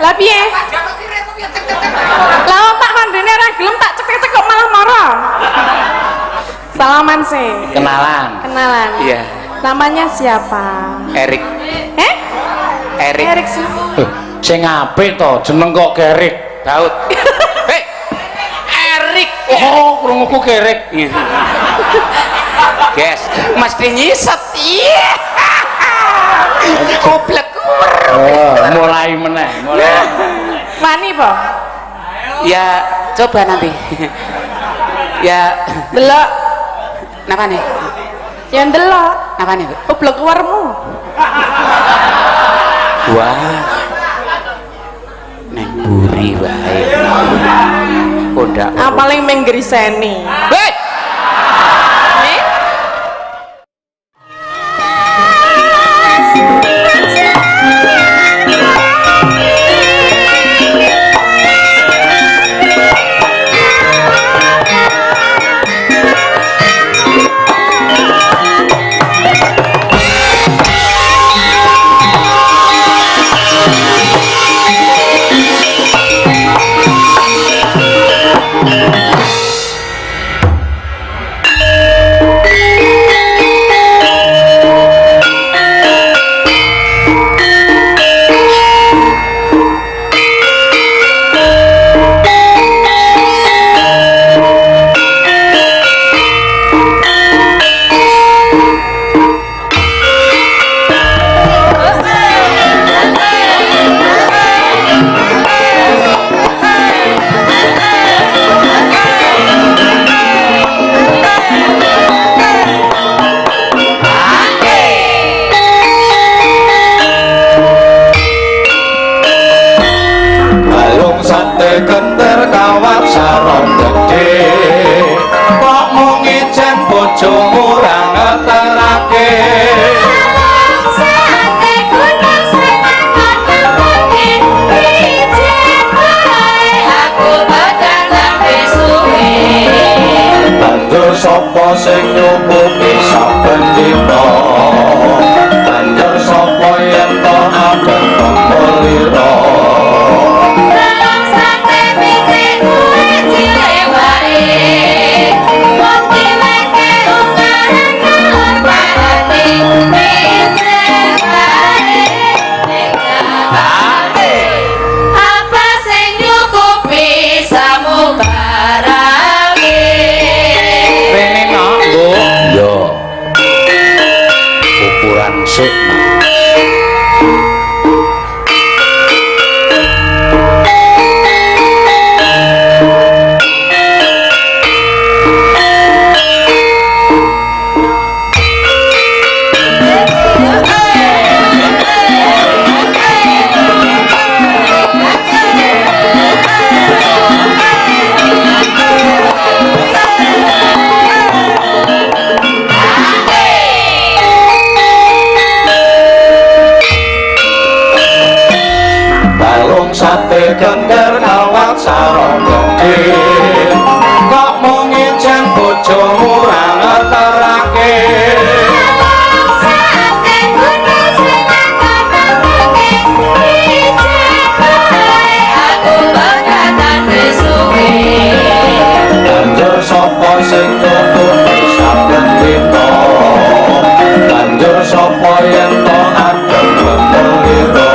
Lah piye? Lah tak mandene ora gelem tak cek-cek kok malah marah. Salaman sih. Kenalan. Iya. Namanya siapa? Erik. Erik. Erik sih. Sing apik to, jeneng kok Gerik. Daud. Erik. Oh, krunguku Gerik. Guys, mesti nyiset. Iya. Goblok. Mulai meneh, Wani po? Ya, coba nanti. Ya, Delok. napa nih? Ya ndelok. Napa nih? Goblok warmu. Wah. Neng buri wae. Udah. Paling menggriseni. Hei! Sapa sing nyukupi saben dina banjur sapa yen to abang pemulira sate mikir kuwi cilik wae mesti meke ungaran nur parati mikir wae apa sing nyukupi samubara yo ukuran sik sate gender kawat sarong gede kok mung ijen bojomu ora ngeterake sate kudu seneng aku bakatan suwe banjur sapa sing nutupi saben dina banjur sapa yen to adem pemulira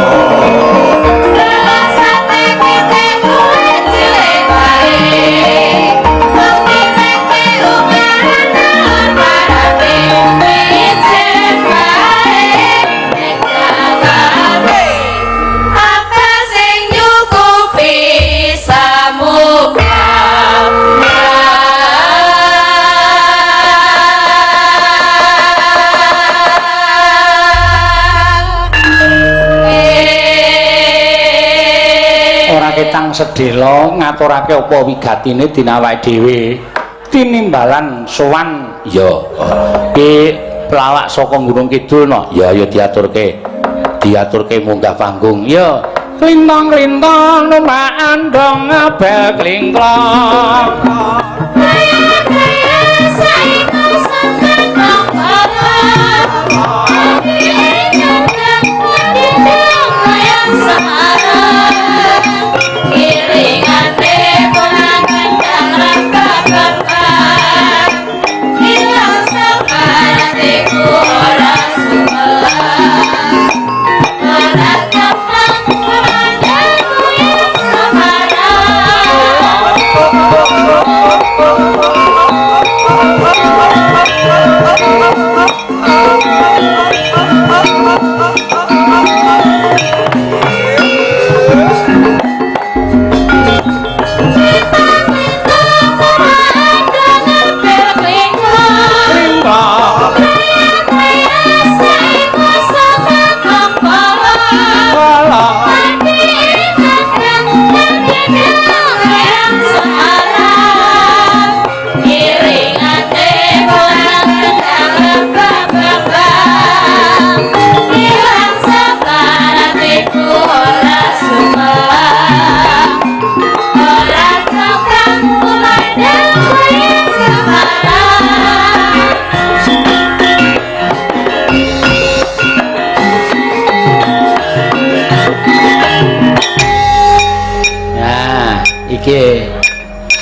Ketang sedhela ngaturake apa wigatine dinawake dhewe tinimbalan sowan ya iki pelawak saka Gunung Kidul no ya diaturke munggah panggung ya lintang-lintang numpak andong abel klingklong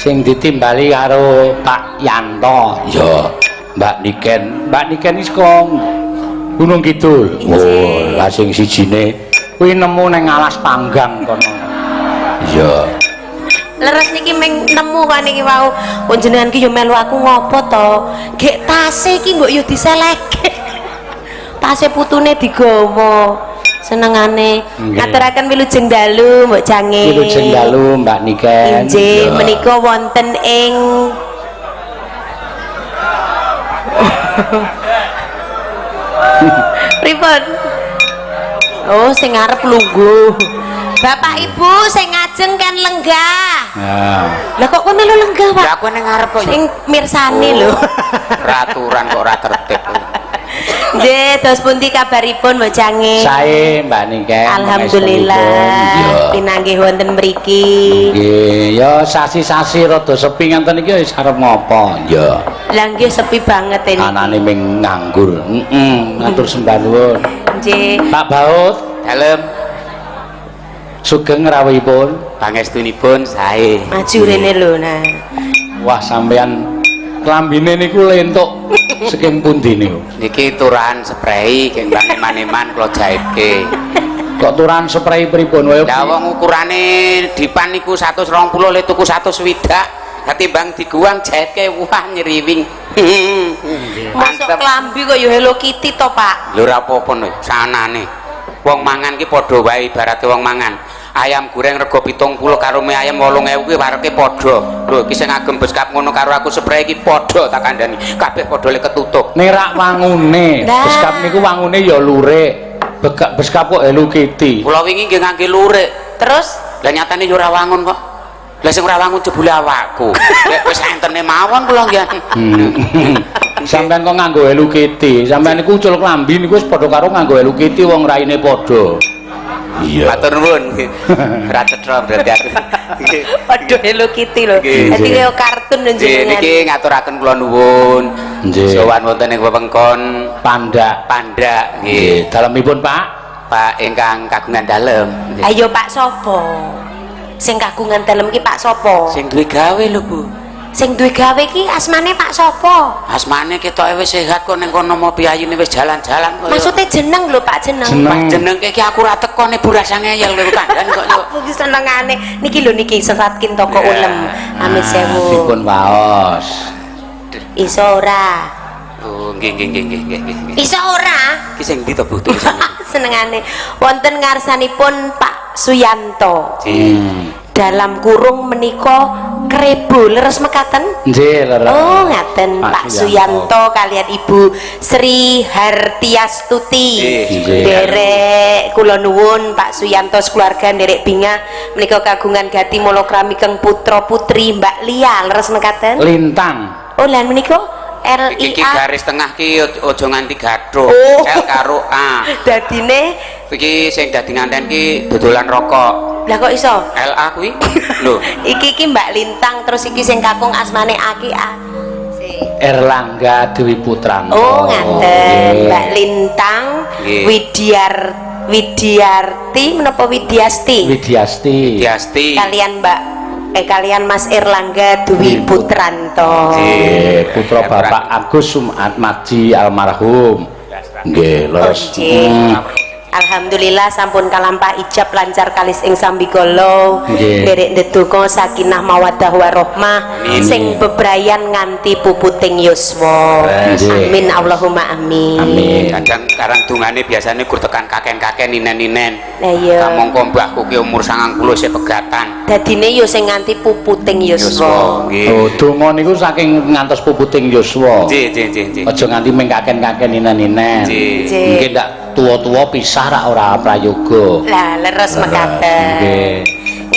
sing ditimbali karo Pak Yanto. Ya, Mbak Niken iki saka Gunung Kidul. Oh, lah sing sijine kuwi nemu ning Alas Panggang kono. Iya. Leres niki meng nemu kok niki wau. Panjenengan ki yo melu aku ngopo to? Gek tase iki mbok yo diseleke. Tase putune digawa. Senengane. Ngaturaken wilujeng dalu Mbok Jange. Wilujeng dalu Mbak Niken. Inggih, menika wonten ing pripun? Oh, sing ngarep lungguh. Bapak Ibu sing ngajeng kan lenggah. Nah. Lah kok kono lho lenggah, Pak? Ya aku ning ngarep kok. Sing mirsani lho. Peraturan kok ora tertib. Nggih, terus pundi kabaripun Mbok Jange? Sae Mbak Niken. Alhamdulillah pinanggih wonten mriki. Nggih, ya sasi-sasi rada sepi ngenten iki wis arep ngopo? Ya. Lah nggih sepi banget ini. Anane ming nganggur. Ngatur sembah nuwun. Nggih. Pak Baut, Dalem sugeng rawuhipun. pangestunipun sae. Maju rene lho nah. Wah, sampean klambine niku lentuk saking pundi niku? Niki turahan spray geng Bang Eman-eman kula jahitke. Kok turan spray pripun wae? Lah wong ukurane dipan niku 120 le tuku 120. Ketimbang diguang jahitke wah nyeriwing. Masuk klambi kok yo Hello Kitty to, Pak. Lho ora apa-apa no, sanane. Wong mangan ki padha wae ibarate wong mangan. Ayam goreng rego 70 karo mie ayam 8000 ki wareke padha. Lho iki sing agem beskap ngono karo aku spray iki padha tak kandhani. Kabeh padha le ketutup. Nerak wangune. Nah. Beskap niku wangune ya lurik. Beskap kok Hello Kitty. Kula wingi nggih ngangge lurik. Terus Lah nyatane yo ora wangun kok. Lah sing ora wangun jebule awakku. Nek wis entene mawon kula nggih. Sampeyan kok nganggo Hello Kitty. Sampeyan niku ucul klambi niku wis padha karo nganggo Hello Kitty wong raine padha. Iya. Matur nuwun. Ora cetha berarti aku. padha Hello Kitty lho. Nggih. Dadi kaya kartun Nggih njenengan. niki ngaturaken kula nuwun. Nggih. Sowan wonten ing wewengkon Pandak. Pandak Nggih, nggih. dalemipun Pak. Pak ingkang kagungan dalem. Nggih. Ayo Pak sapa? Sing kagungan dalem ki Pak sapa? Sing duwe gawe lho Bu. Sing duwe gawe ki asmane Pak sapa? Asmane ketoke wis sehat kok ning kono mau piyayine wis jalan-jalan kok. Maksudnya jeneng lho Pak jeneng. Jeneng. jeneng iki aku ora teko ne Bu rasane ngeyel lho kandhan kok yo. Aku ki senengane niki lho niki Seratkin toko Ya. ulem. Amit sewu. Dipun waos. Iso ora? Oh nggih nggih nggih nggih nggih. Iso ora? Iki sing ndi to Bu tulisane? Senengane wonten ngarsanipun Pak Suyanto. Hmm. Dalam kurung menika Krebo leres mekaten. Nggih, leres. Oh ngaten Pak Suyanto kalian Ibu Sri Hartiastuti. Nggih. Derek kula nuwun Pak Suyanto keluarga derek Bingah menika kagungan gati molokrami keng putra putri Mbak Lia leres mekaten. Lintang. Oh lan menika Iki LIA. garis tengah ki aja nganti gathuk. Oh. L karo A. Dadine Iki sing dadi nganten ki dodolan rokok. lah kok iso? LA kuwi. Lho, Iki Mbak Lintang terus iki sing kakung asmane Aki A. Erlangga Dewi Putranto. Oh ngaten Nggih. Mbak Lintang Nggih. Widiarti menapa Widiasti Widiasti. Diasti. kalian Mas Erlangga Dewi Putranto. Nggih, putra Bapak Agus Sumat Maji almarhum. Nggih, leres. Nggih. Alhamdulillah sampun kalampah ijab lancar kalis ing sambigala. Nggih. Derek ndedonga sakinah mawaddah warahmah sing bebrayan nganti puputing yuswa. Nggih. Amin Allahumma amin. Amin. Kadang karang dungane biasane gur tekan kakek-kakek ninen-ninen. Lah iya. Mongko mbahku ki umur 90 isih pegatan. Dadine yo sing nganti puputing yuswa. Nggih. Oh, donga niku saking ngantos puputing yuswa. Nggih, nggih, nggih, nggih. Aja nganti mengkaken-kaken ninen-ninen. Nggih. Mungkin ndak tuwa-tuwa pisah ra ora prayoga. Lah leres mekaten. Nggih.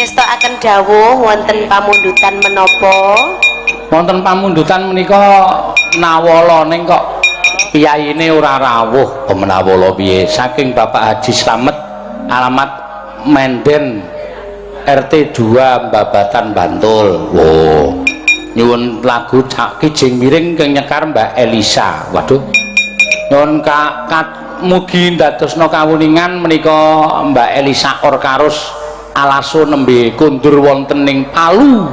Ngestokaken dawuh wonten pamundutan menapa? Wonten pamundutan menika nawala ning kok piyayine ora rawuh pemenawala piye saking Bapak Haji Slamet alamat Menden RT 2 Babatan Bantul. Wo. Nyuwun lagu Cak Kijing Miring keng nyekar Mbak Elisa. Waduh. Nyuwun mugi ndadosna kawuningan menika Mbak Elisa Orkarus alaso nembe kundur wonten ing Palu.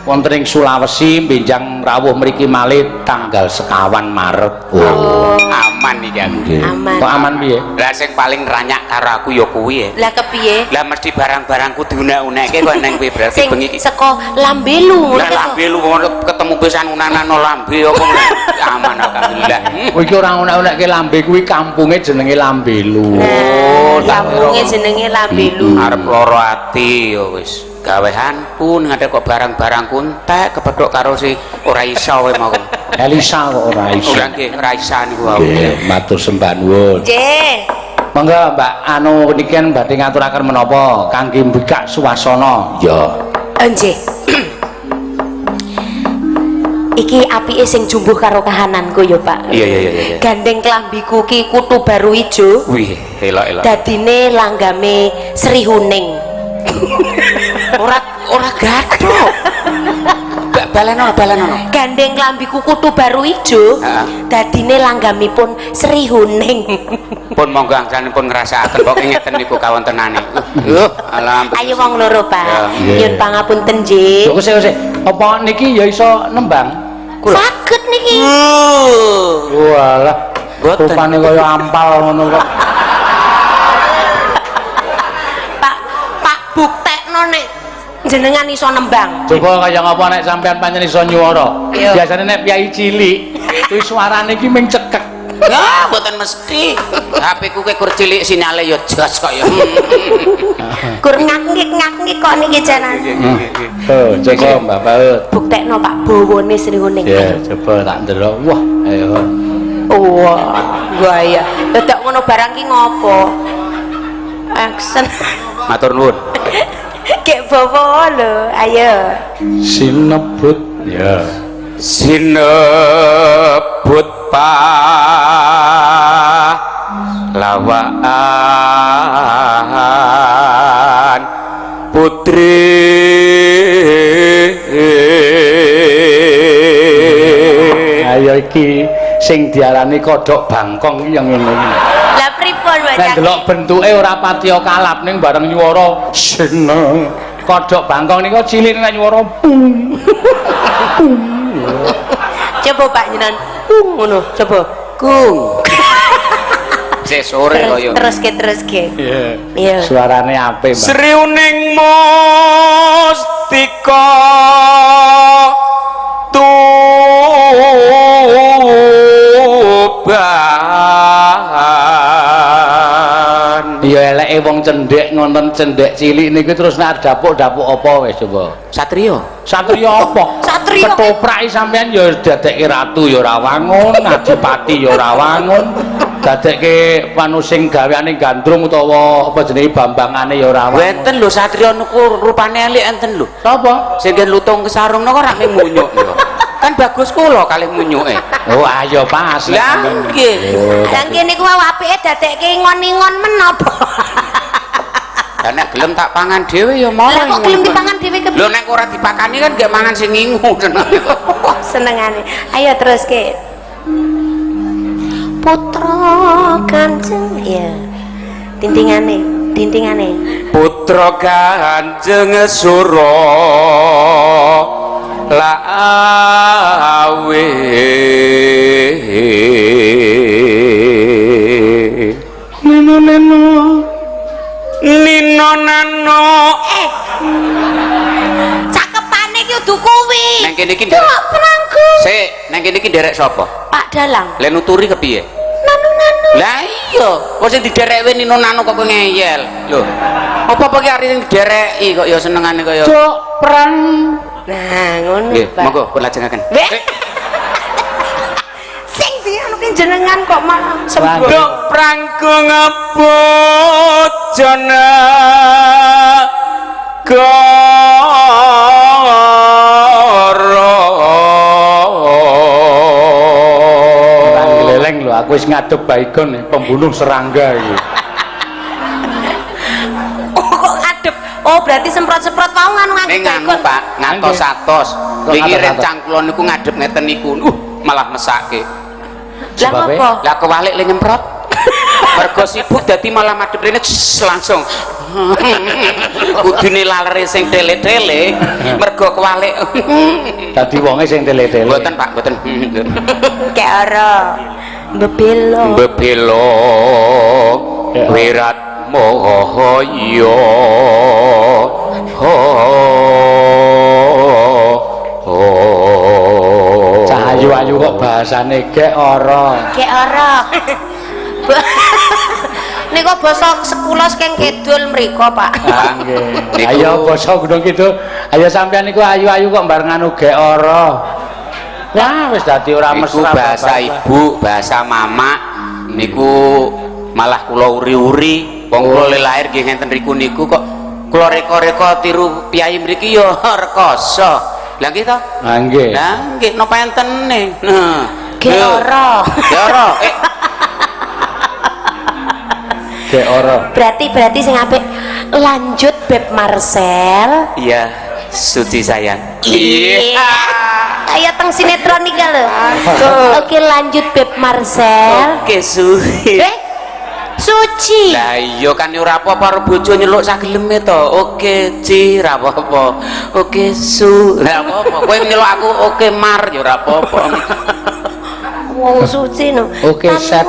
wonten ing Sulawesi benjang rawuh mriki malih tanggal 1 Maret. Oh, Aman iki aku. Nggih. Aman. Kok aman piye? Lah sing paling ranyak karo aku ya kuwi ya. Lah kepiye? Lah mesti barang-barangku diunek-unekke kok nang kuwi berarti Sing bengi iki. saka lambelu ngono Lah to. lambe lu ketemu pisan unanano lambe apa aman alhamdulillah. Oh iki ora unek-unekke lambe kuwi kampunge jenenge Lambelu. Oh, tak Kampunge jenenge lambelu. arep loro ati ya wis. Gawehanku ngadep kok barang-barangku entek kepethuk karo si ora iso kowe mau. Elisa kok ora iso. Ora nggih, ora isa niku wae. Nggih, matur sembah nuwun. Nggih. Monggo Mbak anu niki badhe ngaturaken menapa kangge mbikak suasana. Ya. Nggih. Iki apike sing jumbuh karo kahananku ya, Pak. Iya iya iya. Gandeng klambiku ki kutu baru ijo. Wih, elok-elok. Dadine langgame Sri Huning. Ora gathok. Balenono. Gandeng klambiku kutu baru ijo. Heeh. Dadine langgamipun Sri Huning. Pun monggo angsanipun ngrasakaken kok ngeten niku kawontenane. Alhamdulillah. Ayo wong loro, Pak. Iya. Nyun pangapunten nggih. Lho kok sik apa niki ya iso nembang? Saged niki. Walah, Boten. rupane kaya ampal ngono kok. Pak buktekno nek jenengan iso nembang. Coba kaya ngapa nek sampean pancen iso nyuwara. Iya. Biasane nek piyai cilik, kuwi suarane iki mung cekek. Ya, mboten mesti. HP ku kur cilik sinyale ya jos kok ya. Kur ngak-ngik kok niki janan. Tuh, coba Mbak Paut. Buktekno Pak bawane Sri Huning. Ya, coba tak ndelok. Wah, ayo. Wah, gaya. Dadak ngono barang ki ngopo? Aksen. Matur nuwun. Kek bawa lho, ayo. Sinebut. Ya. Sinebut pahlawan putri Ayo iki sing diarani kodhok bangkong iki yang ngene iki. Lah pripun Mbak Nek Cak? delok bentuke ora patiya kalap ning bareng nyuwara seneng. Kodhok bangkong niku cilik nek nyuwara pung. Coba Pak jenengan ngono, coba. kung sik sore kaya Terus ke. Iya. Iya. Suarane apik, Mbak. Sri Uning Mustika Tuban. Ya eleke wong cendhek ngonten cendhek cilik niku terus nek dapuk-dapuk apa wis coba. Satrio. Satria apa? Satria. Ketoprak sampean ya dadekke ratu ya ora wangun, adipati ya ora wangun. Dadekke panu sing gaweane gandrung utawa apa jenenge bambangane ya ora wangun. Wenten lho Satrio niku rupane elek enten lho. Sapa? Sing ngen lutung kesarung niku rak munyuk niku. Kan bagus kula kalih munyuke. Oh ayo pas. Lah nggih. Lah kene ku apike dadekke ngon-ngon menapa? Lah nek gelem tak pangan dhewe ya mau. Lah kok gelem dipangan dhewe ke Lho nek ora dipakani kan gak mangan sing ngingu tenan. senengane. Ayo terus ke. Putra Kanjeng ya. Tintingane. Putra Kanjeng Sura lawe Nino nano Cakepane ki kudu kuwi. Nang kene iki Cuma perangku. Sik, nang kene iki nderek sapa? Pak Dalang. Lah nuturi kepiye? Nanu-nanu. Lah iya, kok sing diderek Nino nano kok ngeyel. Lho. Apa-apa ki arep sing didereki kok ya senengane kaya. Cuk perang. Nah, ngono, Nggih, Pak. monggo kula lajengaken. Weh. Sing dianu ki jenengan kok malah sembrono. Dok prangku ngebut jana Leleng lho, aku wis ngadep Baygon pembunuh serangga iki. Oh, kok ngadep. Oh, berarti semprot-semprot mau nganu nganggo Ning anu dagon. Pak, ngatos-atos. Kok Iki ngatos-atos? rencang kula niku ngadep ngeten niku. Malah mesake. Lah Sebabe? apa? Lah kewalik le nyemprot. mergo sibuk dadi malah madhep rene langsung kudune lalere sing tele-tele mergo kwalik dadi wonge sing tele-tele mboten Pak mboten Kek ora bebelo wirat mohoyo cah ayu-ayu kok bahasane gek ora niku basa sekulos keng kidul mriko Pak nggih ayo basa gunung kidul ayo sampean niku ayu-ayu kok barenganu gek ora wah wis dadi ora mesra bahasa ibu bahasa mama niku malah kula uri-uri wong kula lahir nggih ngenten riku niku kok kula reka-reka tiru piyai mriki ya rekoso lha nggih to nggih lah nggih napa entene nah ge ora ge ora berarti sing apik lanjut Beb Marcel iya suci sayang iya kayak teng sinetron iki lho oke lanjut Beb Marcel oke suci suci lah iya kan ora apa-apa karo bojo nyeluk sageleme to oke ci ora apa-apa oke su ora apa-apa kowe nyeluk aku oke mar ya ora apa-apa wong suci no oke set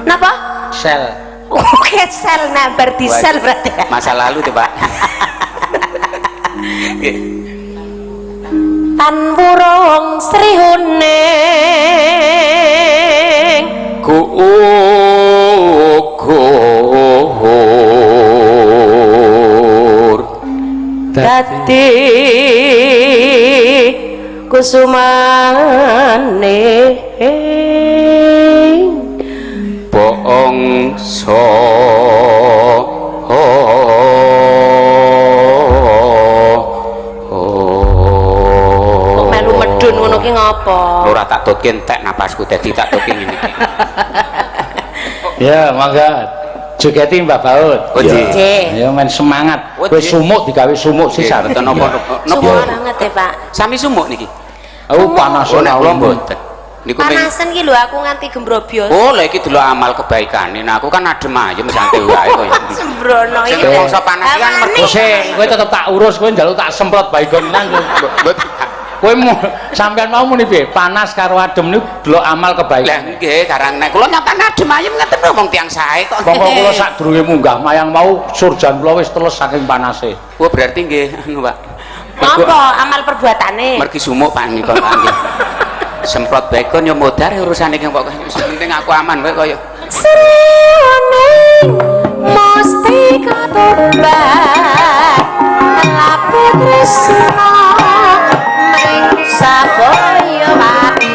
napa sel oke sel nah berarti sel berarti masa lalu tuh Pak tan burung srihuning gugur dadi kusumane bangsa melu medun ngono ki ngopo ora tak tutke entek napasku dadi tak tutke ngene iki ya mangga jogeti Mbak Baut nggih ya men semangat wis sumuk digawe sumuk sisar mboten napa sumuk banget ya Pak sami sumuk niki panas nek kula mboten niku panasan ki lho aku nganti gembrobyos oh lha iki delok amal kebaikane nah aku kan adem ayem santai wae kaya sembrono sing iki bangsa panas kan mergo kowe tetep tak urus kowe njaluk tak semprot baygon nang kowe sampean mau muni piye panas karo adem niku delok amal lah kebaikan nggih karang nek kula nyatane adem ayem ngeten lho wong tiyang sae kok pokok kula sadurunge munggah mayang mau surjan kula wis teles saking panase oh berarti nggih anu Pak apa amal perbuatane mergi sumuk Pak niku nggih semprot baygon ya modar urusane kok penting aku aman wae kaya sriwane mesti katobat lapu tresna mring saboyo mati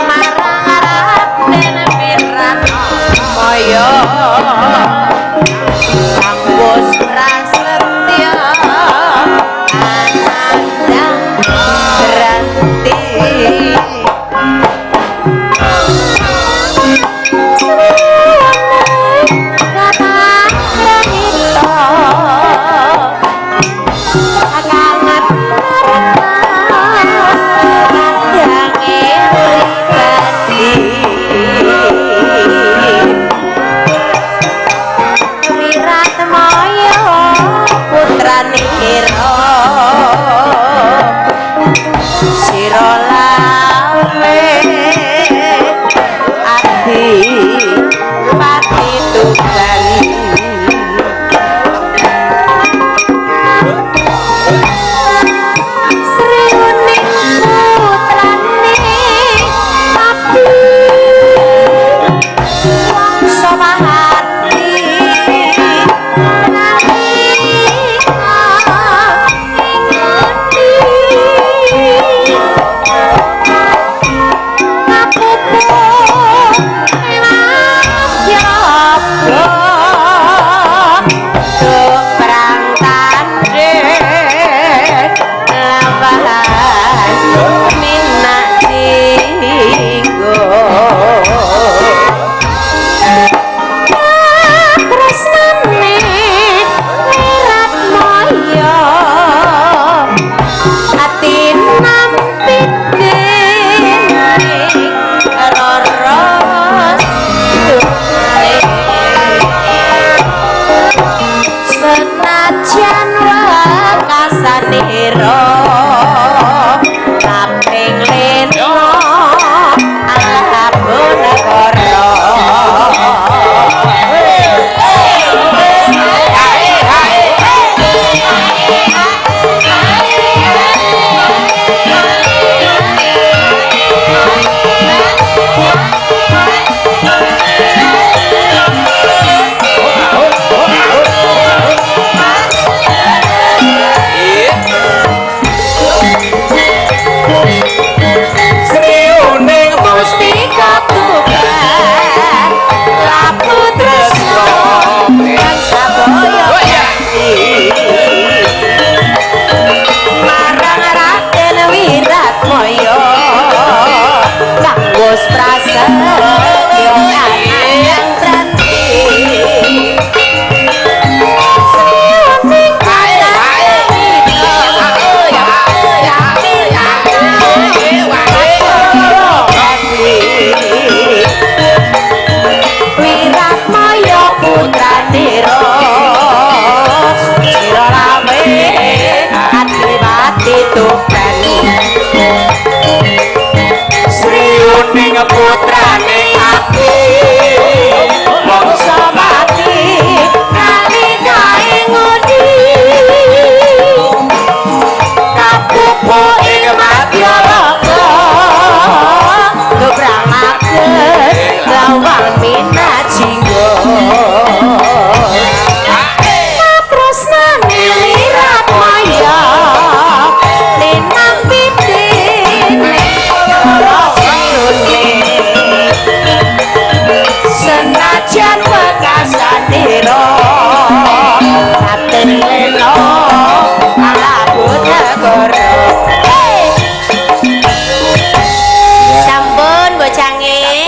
marang den piran moyo ambos prasetya anandang beranti kata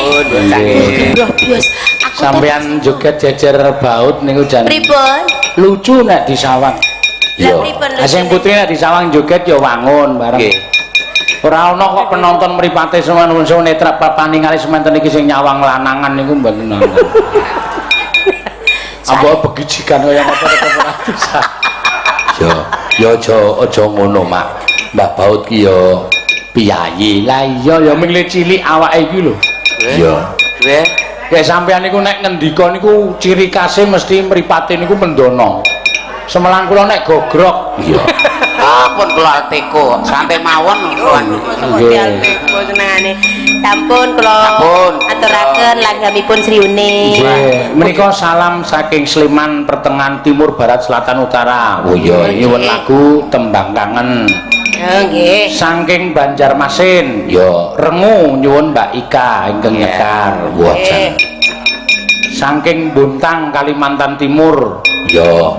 Nggih. Loh, Bos. Aku Sampeyan joget jejer baut niku jan pripun? lucu nek disawang. Lah pripun lucu? Sing putri nek disawang joget ya wangun bareng. Nggih. Ora ana kok penonton mripate semen netra paningali semanten iki sing nyawang lanangan niku mboten nonton. Apa begijikan kaya ngopo ora bisa. Ya aja ngono, Mak. Mbah Baut ki ya piyayi. Lah iya ya ming cilik awake iki lho. Iya. Weh. Kayak sampean niku nek ngendika niku ciri khasé mesti mripate niku mendono. Semelang kula nek gogrok. Iya. Ampun kula teko, santai mawon kula. Teko senengane. Sampun kula Sampun. aturaken langgamipun Sriune. Nggih, menika salam saking Sleman Pertengahan Timur Barat Selatan Utara. Oh iya, nyuwun lagu Tembang Kangen. Oh nggih. Saking Banjarmasin, ya Rengu nyuwun Mbak Ika ingkang nyekar. Wah, jan. Saking Bontang Kalimantan Timur, ya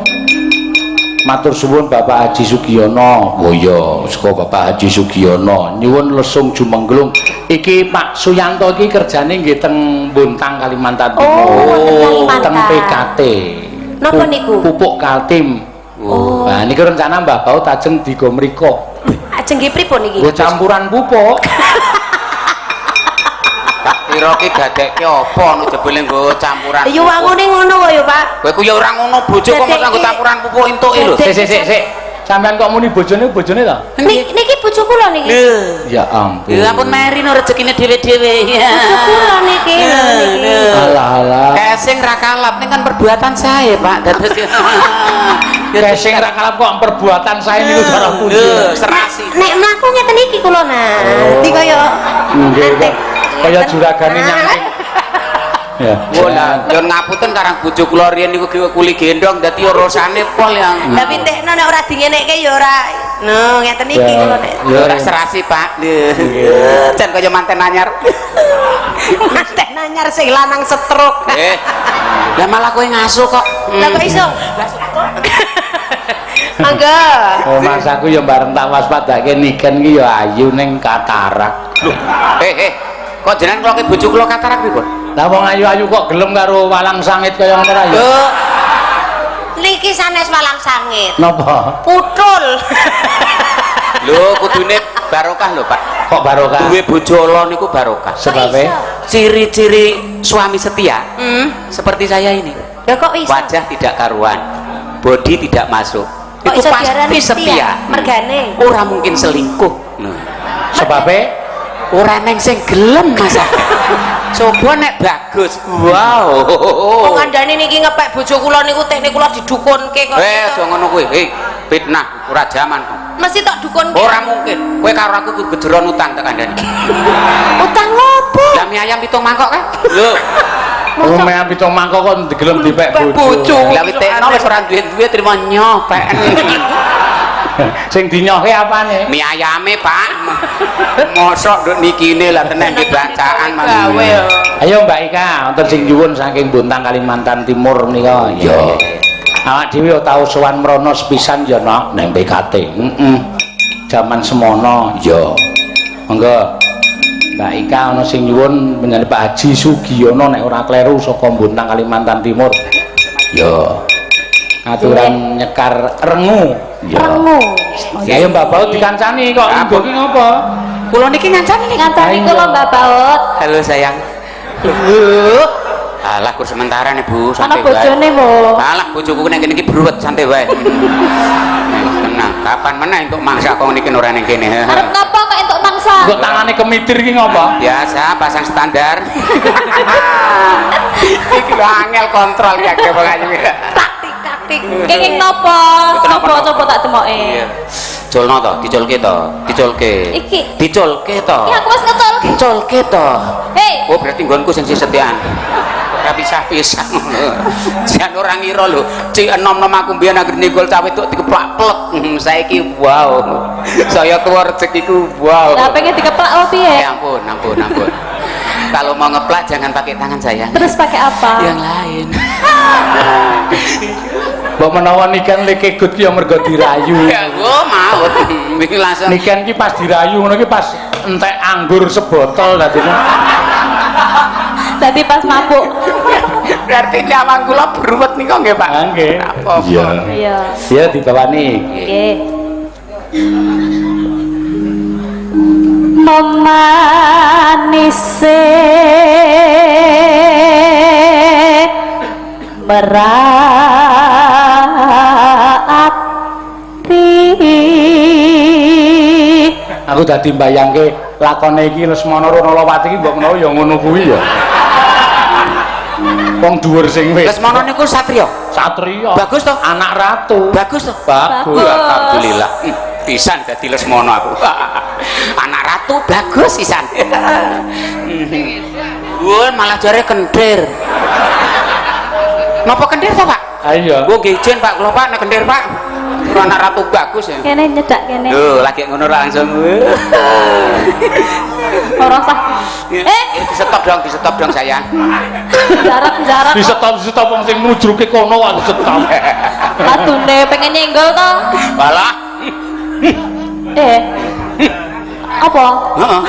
matur suwun Bapak Haji Sugiono. Oh iya, saka Bapak Haji Sugiono nyuwun lesung jumengglung. Iki Pak Suyanto iki kerjane nggih teng Bontang Kalimantan Timur. Oh, Teng Kalimantan. PKT. Napa niku? Pupuk Kaltim. Oh. Nah, niki rencana Mbah Baut ajeng digo mriko. Ajeng nggih pripun iki? Nggo campuran pupuk. Tak kira ki gadekke apa nek jebule nggo campuran. Ya wangune ngono kok ya, Pak. Kowe ku ya ora ngono bojo kok mosok nggo campuran pupuk entuke lho. Sik. Sampeyan kok muni bojone to? Niki bojo kula niki. Ya ampun. Ya ampun meri no rezekine dhewe-dhewe. Bojo kula niki. Alah. Kesing ra kalap ning kan perbuatan saya, Pak. Dados Sing ra kalap kok perbuatan saya niku cara puji. serasi. Nek mlaku ngeten iki kula nah. Dadi kaya Nggih kok. antek. Kaya juragane nyangkut. Ya. Wah, yo ngapunten karang bojo kula riyen niku kuli gendong dadi urusane pol yang. Tapi tekno nek ora dingenekke ya ora. No, ngeten iki Ya. kula nek. Ya ora serasi, Pak. Jan kaya manten anyar. Manten anyar sing lanang setruk. Lah malah kowe ngasuh kok. Lah kok iso? Mangga. Oh, Mas aku ya bareng tak waspadake niken ki ya ayu ning katarak. Kok jenengan kula ke bojo kula katarak pripun? Lah wong ayu-ayu kok gelem karo walang sangit kaya ngono ra ya? Lho, Niki sanes walang sangit. Napa? Putul. lho kudune barokah lho, Pak. Kok barokah? Duwe bojo ala niku barokah. Sebabe Ciri-ciri suami setia seperti saya ini. Ya kok iso? Wajah tidak karuan, body tidak masuk. Kok Itu iso pasti diarani setia. Mergane. Ora mungkin selingkuh. sebabe Ora neng sing gelem masak. Coba nek bagus. Wow. Wong andane niki ngepek bojo kula niku teknik kula didukunke kok. Aja ngono kuwi. Fitnah ora jaman. Mesti tak dukunke. Ora mungkin. Kowe karo aku kudu gejeron utang tak kandhani. Utang ngopo? Lah mie ayam 7 mangkok kan? Lho. wong meang pitung mangkok kok digelem dipek bojo. Lah witekno wis ora duwe trimo nyopek. Sing dinyohe apane? Mie ayame, Pak. Mosok nduk nikine lah tenan iki bacaan gawe. Ayo Mbak Ika, wonten sing nyuwun saking Bontang Kalimantan Timur menika. Ya. Awak dhewe tau sowan mrono sepisan ya nok nang PKT. Jaman semono ya. Monggo. Mbak Ika ana sing nyuwun menyang Pak Haji Sugiono nek ora kleru saka Bontang Kalimantan Timur. Ya. Aturan nyekar Rengu. Ya. Rengu. Ya Mbak Baut dikancani kok nggo ki ngopo? Kula niki ngancani nih. Ngancani kula Mbak Baut. Halo sayang. Alah kur sementara nih Bu, Ana santai wae. bojone, Bu. Alah bojoku nek kene iki bruwet santai wae. Tenang, kapan meneh entuk mangsa kok niki ora ning kene. Arep napa kok entuk mangsa? Kok tangane kemitir ki ngopo? Biasa pasang standar. Iki lho angel kontrol kakek pokoke. Taktik. Kenging napa? Kenapa? Coba tak demoke. Iya. Colno to, dicolke to, dicolke. Iki. Dicolke to. Iki aku wis ngecol. Dicolke to. Hei, Oh berarti nggonku sing setiaan. Ora pisah-pisah ngono. Jan ora ngira lho, cik enom-enom aku mbiyen anggere nigol cah wedok dikeplak plek. Saiki wow. Saya tuwa rezekiku wow. lah pengen dikeplak apa piye? Ya ampun, ampun, ampun. Kalau mau ngeplak jangan pakai tangan saya. Terus pakai apa? Yang lain. Mbok menawa niken lekegut ki ya mergo dirayu. Ya gua mau. Iki langsung Niken ki pas dirayu ngono ki pas entek anggur sebotol dadine. Dadi pas mabuk. Berarti nyawang kula beruwet nika nggih, Pak. Nggih. Apa-apa. Iya. Iya. Ya dibawani. Nggih. memanise merati Aku dadi mbayangke lakone iki Lesmana Runalawati iki mbok menawa ya ngono kuwi ya. Wong dhuwur sing wis. Lesmana niku satriya. Satriya. Bagus toh? Anak ratu. Bagus toh? Bagus. Alhamdulillah. Pisan dadi Lesmana aku. Anak ratu bagus pisan. Wah, malah jare kendir. Napa kendir to, Pak? Ayo. Gua ngijen Pak, kula Pak nek kendir Pak. Anak ratu bagus ya. Kene nyedak kene. Lho, lagi ngono langsung. Ora usah. Di stop dong sayang. Jarak. Di stop wong sing mujruke kono wae stop. Latune pengen nyenggol to. Walah. Apa? Heeh.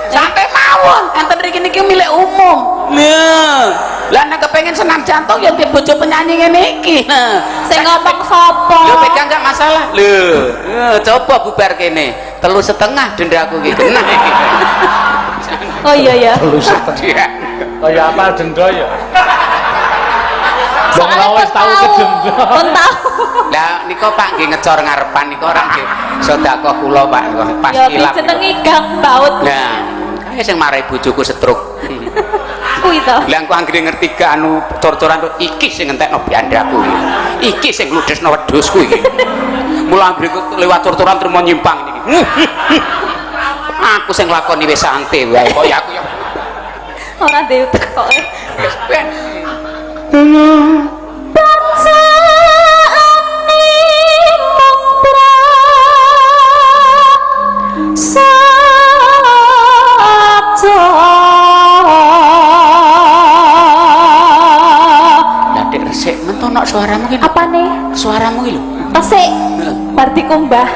Sampai mawon, enten mriki niki milik umum. Nah, lah nek kepengin senam jantung ya di bojo penyanyi ngene iki. Sing ngomong sapa? Lho pegang enggak masalah. Lho, coba bubar kene. 3,5 dendaku iki kena iki. Oh iya ya. Terus kaya apa denda ya? Wong Soalnya wis tau kedenda. Pun tahu. Lah nika Pak nggih ngecor ngarepan nika ora nggih sedekah kula Pak nika pas Ya kilap. dijenengi Gang Baut. Nah, kaya sing marai bojoku stroke. Kuwi to. Lah engko anggere ngerti gak anu cor-coran tuh iki sing ngentekno biandaku iki sing ngludesno wedhusku iki mula anggere lewat cor-coran terus nyimpang niki aku sing lakoni wis santai wae kok ya aku ya Ora dhewe tekoke. Resik mentono suaramu ki. Apa nih? Suaramu ki lho. Resik. Bar dikumbah.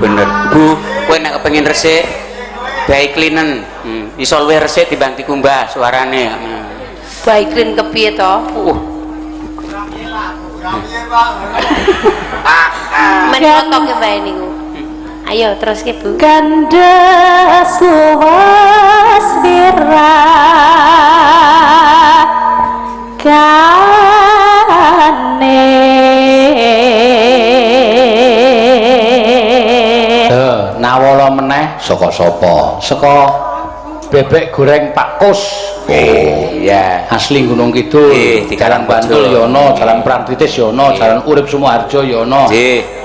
Bener. Bu, kowe nek kepengin resik baik linen. Iso luwih resik dibanding dikumbah suarane. baiklin kepiye to men foto ke bae niku ayo terus ke Bu Ganda suwasira kane nawala meneh saka sapa? Saka bebek goreng Pak Kus. Iya. Asli Gunung Kidul. Di Jalan Bantul ya ana, Jalan Prantitis ya ana, Jalan Urip Sumoharjo ya ana.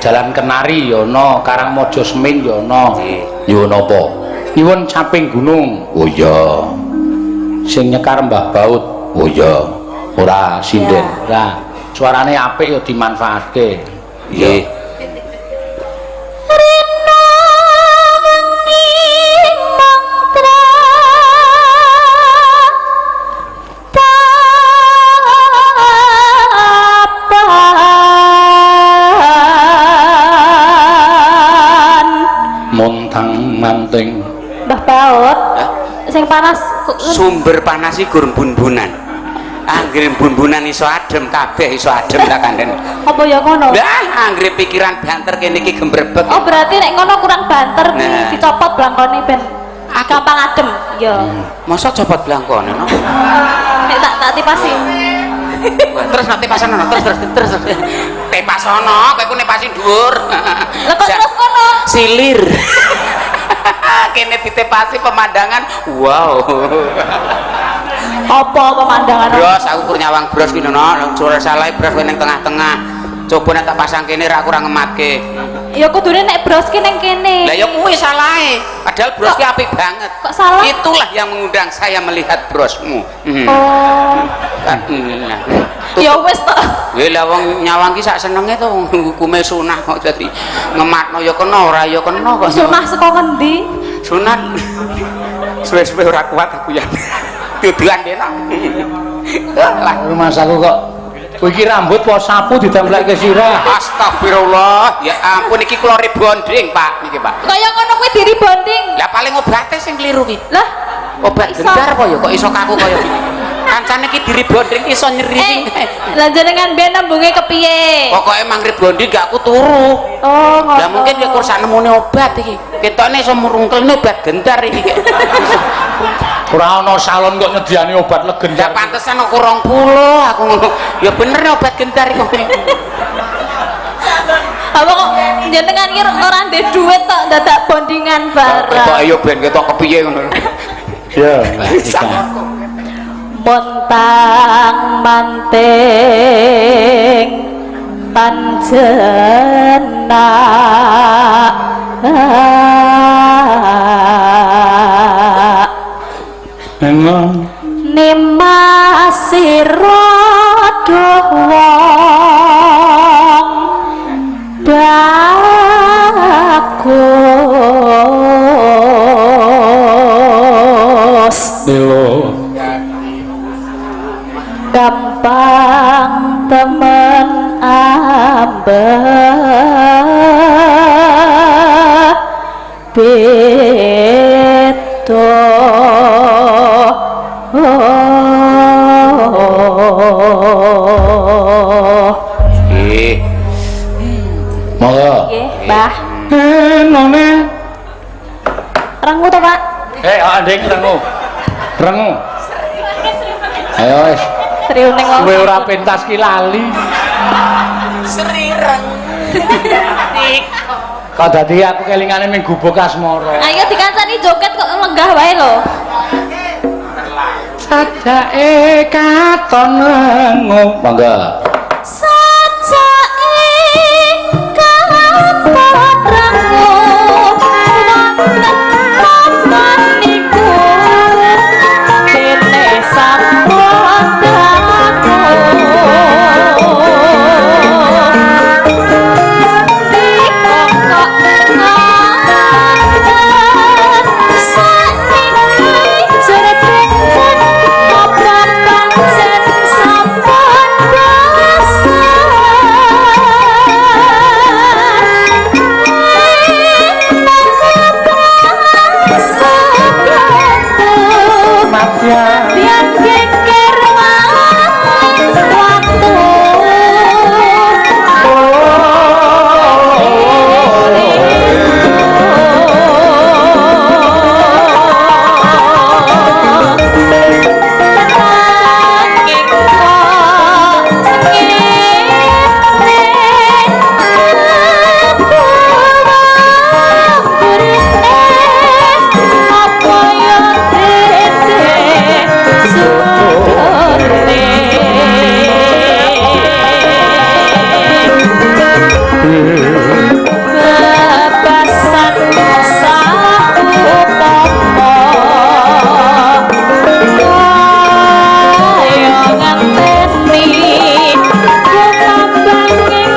Jalan Kenari ya ana, Karangmojo Semin ya ana. Ya napa? Iwon Caping Gunung. Oh iya. Sing nyekar Mbah Baut. Oh iya. Ora sinden. Ora. Suarane apik ya dimanfaatke. Nggih. Montang manting Mbah Baut sing panas sumber panas iki gur bun-bunan anggere bun-bunan iso adem kabeh iso adem tak kandhen apa ya ngono lah anggere pikiran banter kene iki gembrebek oh berarti nek kono kurang banter Nah. dicopot blangkone ben gampang adem ya masa copot blangkone no nek tak tipasi terus nanti pasono terus tepasono kowe ku nepasi dhuwur lha kok terus kono silir kene ditepasi pemandangan wow apa pemandangan bros aku kur nyawang bros ki nono suara salah bros kowe ning tengah-tengah coba nek tak pasang kene ra kurang ngematke ya kudune nek broski ning kene lah ya kuwi salahe padahal bros ki apik banget kok salah itulah yang mengundang saya melihat brosmu oh kan ya wis to lah wong nyawang ki sak senenge to hukume sunah kok dadi ngematno ya kena ora ya kena kok sunah saka ngendi sunat suwe-suwe ora kuat aku ya duduan enak lah mas aku kok Kowe iki rambut po sapu ditempleke sirah. Astagfirullah, ya ampun iki kula rebonding, Pak. Niki, Pak. Kaya ngono kuwi diri bonding. Lah paling obate sing kliru ki. Lah, Obat Iso. gendar apa ya kok iso kaku kaya gini. Kancane iki diri bonding iso nyeri. lah jenengan ben nembunge kepiye? Pokoke emang rebonding gak aku turu. Oh, ngono. Lah mungkin ya kursa nemune obat iki. Ketokne iso murungkelne obat gendar iki. Ora ana salon kok nyediani obat Ya legendar. pantesan aku 20 aku ngono. Ya bener nih obat gendar iku. Apa kok jenengan iki ora ndek dhuwit tok dadak bondingan Ketok bareng. ayo ben ketok kepiye ngono. Ya. Montang manting panjenengan Nengon. nimasira wong bagus Lho. gampang temen ambah beto Monggo. nggih Mbah None. rengu to Pak Ndek rengu. Rengu. Ayo wis. triuning Kowe wae ora pentas ki lali. Serireng. Kok dadi aku kelingane ming gubuk asmara. ayo dikancani joget kok lenggah wae lho Sajake katon rengu. Monggo. sajake katon rengu wonten papan niku dene sampun dangu dikokok ngoten sakniki jreteken apa pancen sampun Matya. biar geger waktu bebasan sapu popo ayo nganteni kumambanging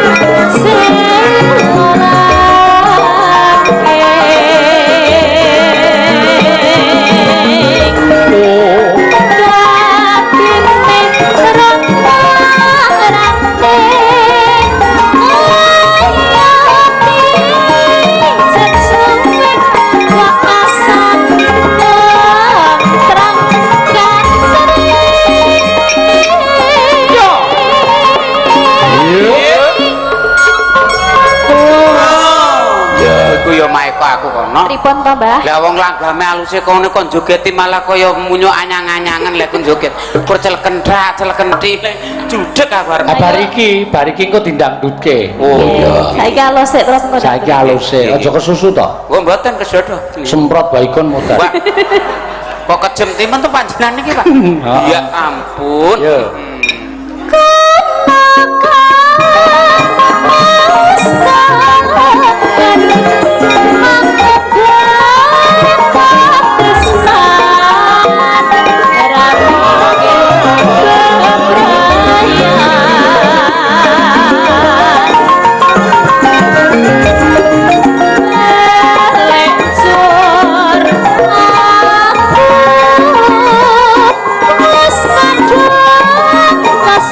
Iku ya maeko aku kono. Pripun to, Mbah? Lah wong langgame aluse kono kon jogeti malah kaya munyo anyang-anyangan lek kon joget. Kur celkendak, celkenti judeg kabar. Bar iki engko dindangdutke. Oh iya. Saiki alus sik terus engko. Saiki aluse, aja kesusu to. Oh mboten kesodo. Semprot baikon modal. Pak. Kok kejem timen tuh panjenengan iki, Pak? Ya ampun. Ya. Mas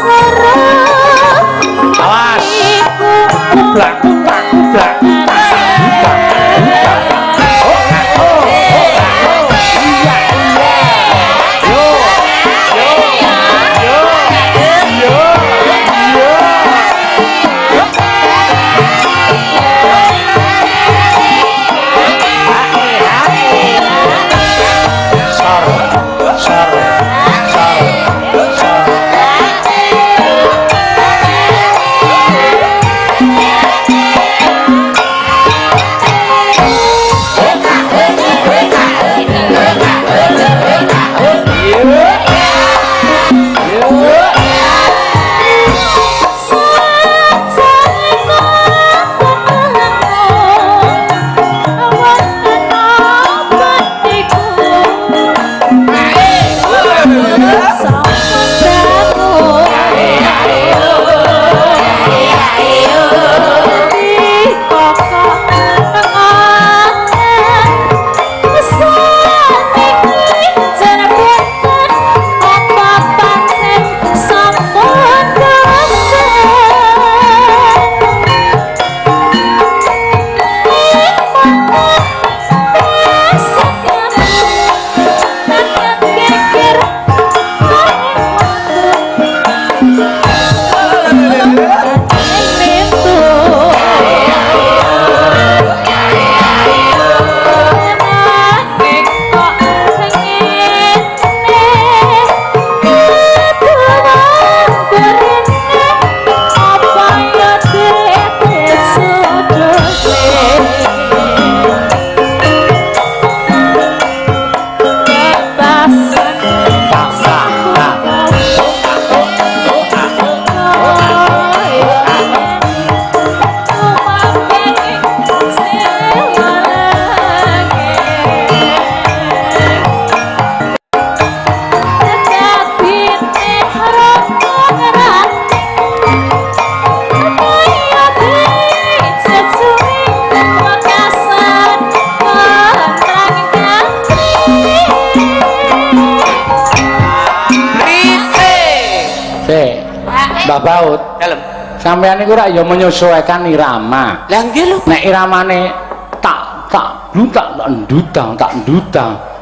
Mbah Baut. Dalem. Sampeyan niku rak ya menyesuaikan irama. Lah nggih lho. Nek iramane tak ndudang.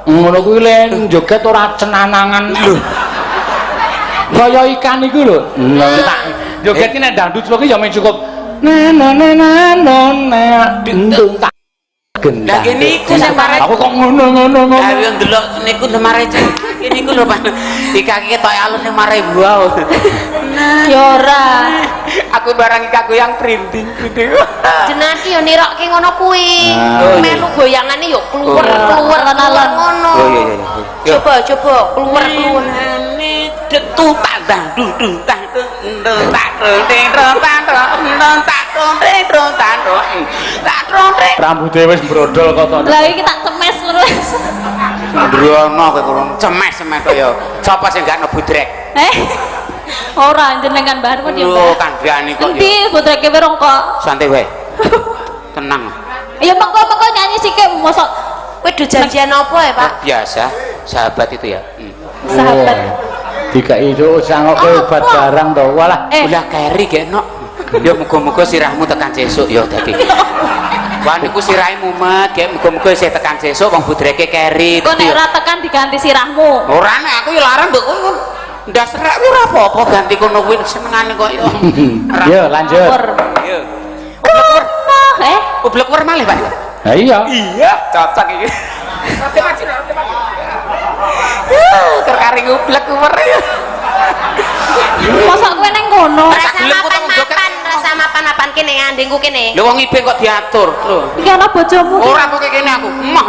Ngono kuwi len joget ora cenanangan lho. Kaya ikan iku lho. Tak joget ki nek dangdut ki ya men cukup dindung tak gendang. Lah kene iku sing mare. Aku kok ngono. Lah yo ndelok niku mare kene iku lho Pak. Ikake ketok alus mare wow. Ya ora. Aku barang ikaku yang printing gitu. Jenengan ki yo nirokke ngono kuwi. Ah. Melu goyangane yo keluar alon-alon ngono. Oh iya. Coba keluar. Detutak dudutang Rambutnya wis brodol kok. Lah iki tak cemes terus. Ndrono kowe kurang cemes kaya sapa sing gak nebudrek. Ora jenengan bahan kok dia. Lho kandhani kok Endi ya. putrake werong kok. Santai wae. Tenang. Ya mengko nyanyi sithik mosok Kowe do janjian apa ya, Pak? Biasa, sahabat itu ya. sahabat. Dikai itu sangoke obat barang to. Walah, Ulah keri gekno. Ya muga-muga sirahmu tekan sesuk ya dadi. Wah niku sirahe mumet, gek muga-muga isih tekan sesuk wong budreke keri. Kok nek ora tekan diganti sirahmu. Ora nek aku ya larang mbok kowe ndas serak kuwi ora apa-apa ganti kono kuwi senengane kok ya. Yo lanjut. Yo. Ublek Ublek malih, Pak. Lah iya. Iya, cocok iki. Terkari ublek ya. Mosok kowe neng kono. Rasa mapan kene ngandengku kene. Lho wong ibe kok diatur lho. Iki ana bojomu. Ora kok kene aku. Emah.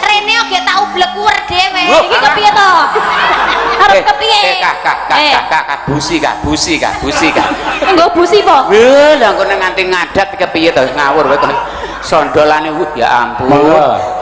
Rene oge tak ublek kuwer dhewe. Iki kepiye to? Arep kepiye? Kak, busi kak. Nggo busi po? Wah, lah kok nganti ngadat kepiye to ngawur kowe kok sondolane ya ampun. Monggo.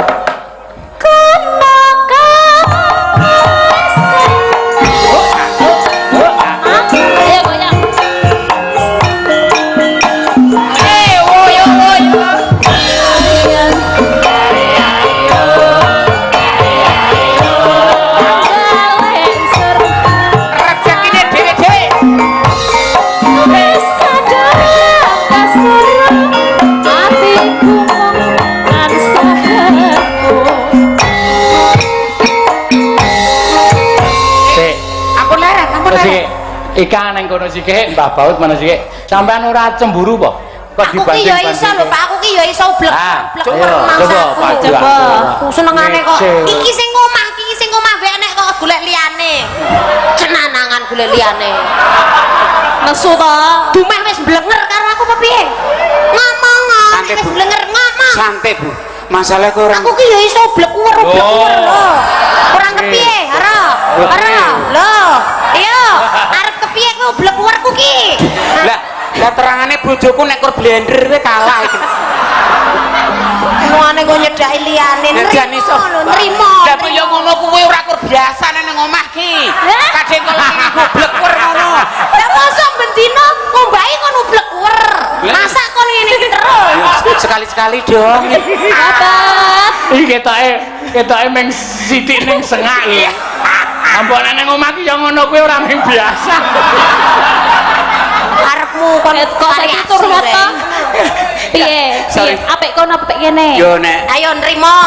Ikan neng kono sithik, Mbah Baut mana sithik. Sampean ora cemburu po? Kok Aku ki ya iso lho, Pak. Aku ki ya iso ublek. Coba. Senengane kok. Iki sing omah wae nek kok golek liyane. Cenanangan golek liyane. Nesu to. Dumeh wis blenger karo aku apa piye? Ngomong Santai, wis Bu. blenger ngomong. Santai, Bu. Masalah kok orang Aku ki ya iso ublek kuwer lho. Kurang kepiye? Ora. Lho. Iya, arep kepiye kowe ublek kuwerku ki? Lah terangane bojoku nek kur blender kowe kalah iki. Ngono kok nyedaki liyane nrimo. Lah kok ya ngono kuwi ora kur biasa ning omah ki. Kadang kok ublek kuwer ngono. Lah mosok bendina ngombahi kon ublek kuwer. Masa kon ngene iki terus? Sekali-sekali dong. Sahabat. Iki ketoke meng sithik ning sengak lho. Ampun ning omah ki ya ngono kuwi ora mung biasa. Arepmu kon Kok saiki curhat to? Piye? Sorry. Apik kono apik kene. Yo nek ayo nrimo.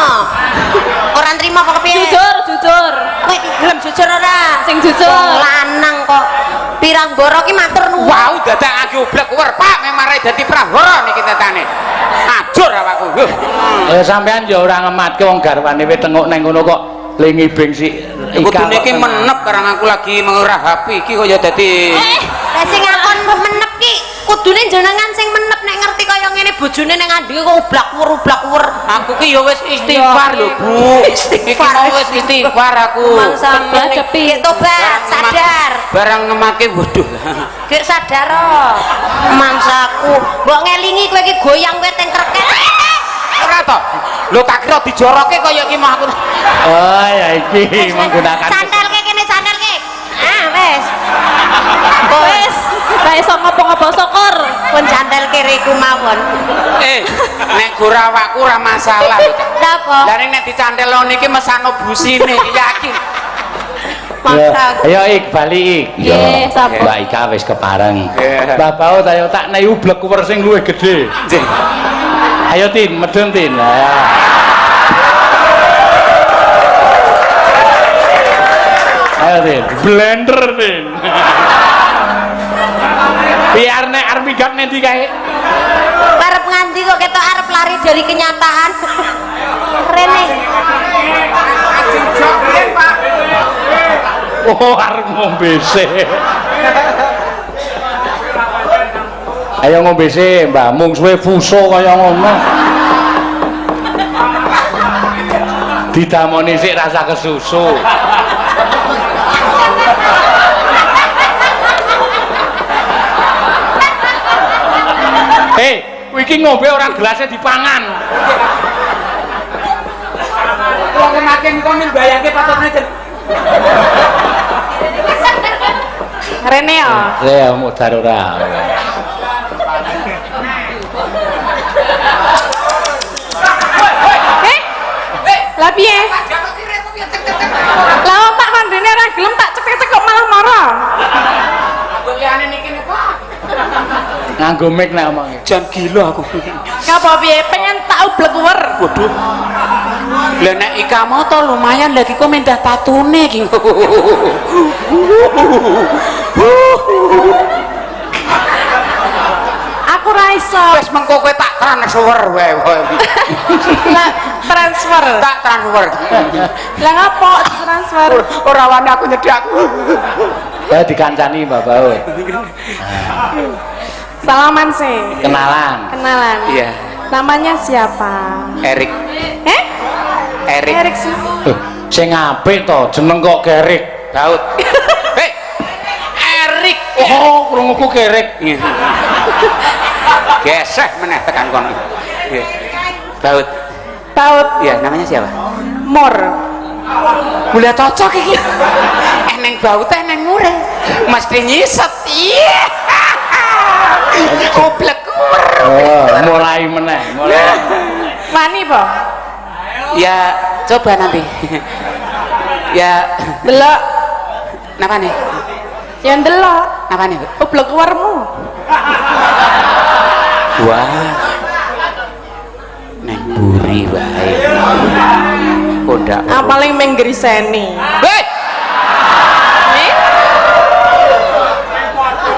Ora nrimo apa kepiye? Jujur. Kowe gelem jujur ora? Sing jujur. Wong lanang kok pirang boro ki matur nuwun. wow dadakake ublek kuwer Pak memare dadi prahara niki tetane. Ajur awakku. Sampean ya ora ngematke wong garwane wis tenguk ning kono kok lingibing si Kudune iki menep karang aku lagi ngerahapi iki kok ya dadi Lah sing akon menep ki kudune jenengan sing menep nek ngerti kaya ngene bojone ning andike kok ublak kuwer. aku ki ya wis istighfar lho Bu. Iki mau wis istighfar aku. Mangsa cepi tobat sadar. Barang ngemake waduh. Gek sadar mangsaku. Mbok ngelingi kowe iki goyang kowe teng kreket. Ora to. Lho tak kira dijoroke kaya iki mah aku. Oh ya iki menggunakan Sandalke kene sandalke. Wis. Wis, ra iso ngopo-ngopo syukur. Pun sandalke riku mawon. Nek gora awakku ora masalah. Napa? Lah nek dicantelno niki mesano busine yakin. Maksa. Ayo Ik bali Ik. Nggih, sapa? Mbak Ika wis kepareng. Nggih. Mbak Baut ayo tak nei ublek kuwer sing luwih gedhe. Nggih. Ayo Tin, medun Tin. Ayo. Ayo Tin, blender Tin. Biar nek arep minggat nanti kae. Arep nganti kok ketok arep lari dari kenyataan. Rene. Oh, arep ngombe sih. Ayo ngombe sih, Mbak. Mung suwe fuso kaya ngono. Didamoni sik rasa kesusu. Hei, iki ngombe ora gelasnya dipangan. Wong kemakin kok min bayangke patutne Rene ya. Ya modar ora. Lah piye? Lah wong tak mandene ora gelem tak cekek kok malah marah. liyane niki niku. Nganggo mic nek omonge. Jan gila aku. Ngapa piye? Pengen tak ublek uwer. Waduh. Lah nek Ika moto lumayan lagi kok mendah tatune iki. Aku ra iso. Wis mengko kowe tak transfer wae. Lah transfer. Tak transfer. Lah ngapa transfer? Ora wani aku nyedhak. Saya dikancani Mbak Baut. Salaman sih. Kenalan. Kenalan. Iya. Namanya siapa? Erik. Erik. Erik sih. Sing apik to, jeneng kok Gerik. Baut. Hei. Erik. Oh, krunguku Gerik. Geseh meneh tekan kono. Nggih. Baut. Baut. Iya, namanya siapa? Mor. Boleh cocok iki. Neng baut neng mure. Mesti nyiset. Iya. Goblok. Oh, mulai meneh, mulai. Wani po? Ya, coba nanti. Ya, Delok. napa nih? Ya delok. Napa nih? Ublek uwermu. Wah. Neng buri wae. Kondak. Paling menggriseni. Hei.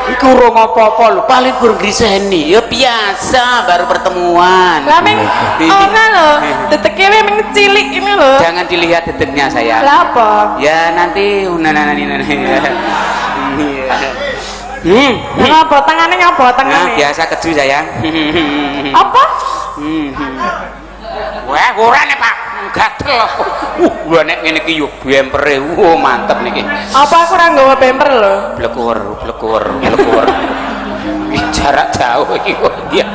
Iku urung apa-apa lho, paling kurang griseni. Ya biasa baru pertemuan. Lah meng ora lho, deteke we meng cilik ini lho. Jangan dilihat detiknya saya. Lah apa? Ya nanti nanani. Ngapa tangane ngapa Nah, tangane? biasa keju sayang. Apa? Wah, ora nek Pak. Gatel. Gua nek ngene iki yo bempere. Mantep niki. Apa aku ora nggawa bemper lho? Blekur. Jarak jauh iki kok. Iya.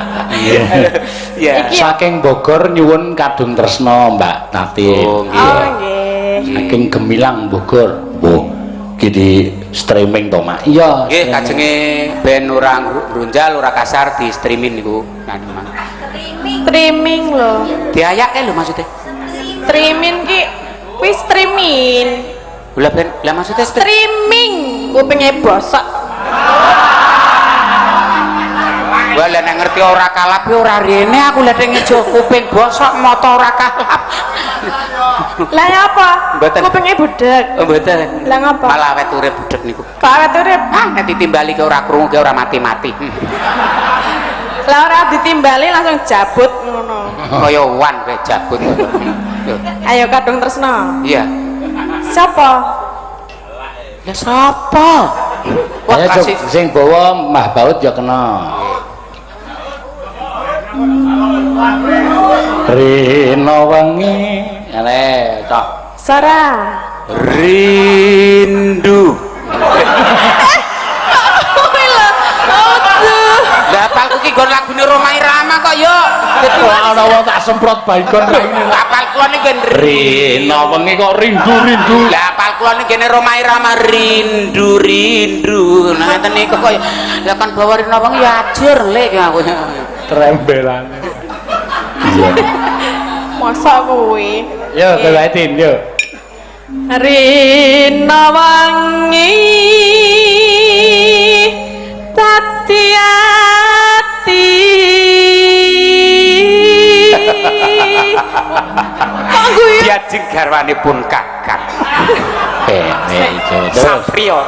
Iya. Saking Bogor nyuwun kadung tresno Mbak Tati. Oh, Oh nggih. Saking Gemilang Bogor. Oh, iki di streaming to, Mak. Iya. Nggih, kajenge ben ora grunjal, ora kasar di streaming niku. Streaming lho. Diayake lho maksudnya. Streaming ki wis streaming. Lah ben, lah maksudnya Streaming. Kupinge bosok. Wah, lah nek ngerti ora kalap ya ora rene aku lek ngejo kuping bosok moto ora kalap. Lah ya apa? Mboten. Kupinge budek. Oh, mboten. Lah ngapa? Malah awet urip budek niku. Kok awet urip? Nek ditimbali ke ora krungu ke ora mati-mati. Lah ora ditimbali langsung jabut ngono. Kaya wan kowe jabut. Ayo kadung tresno. Iya. Siapa? Ya sapa? Wah, Ayo kasih sing bawa Mbah Baut ya kena. Rino wengi. Ale, tok. Sora. rindu. Lah apalku ki nggon lagune Roma Irama kok yo. Ana wong tak semprot baygon raine. Apal kula niki Rino wengi kok rindu. Lah apal kula niki Roma Irama rindu. Nah ngeten niku kok lah kan bawa Rino wengi ya ajur lek aku. Trembelane. Iya. Masa kuwi? Yo, kewatin yo. Rina wangi dadi ati. Kok guyu? Diajeng garwanipun Kakang. Terus Sapriya.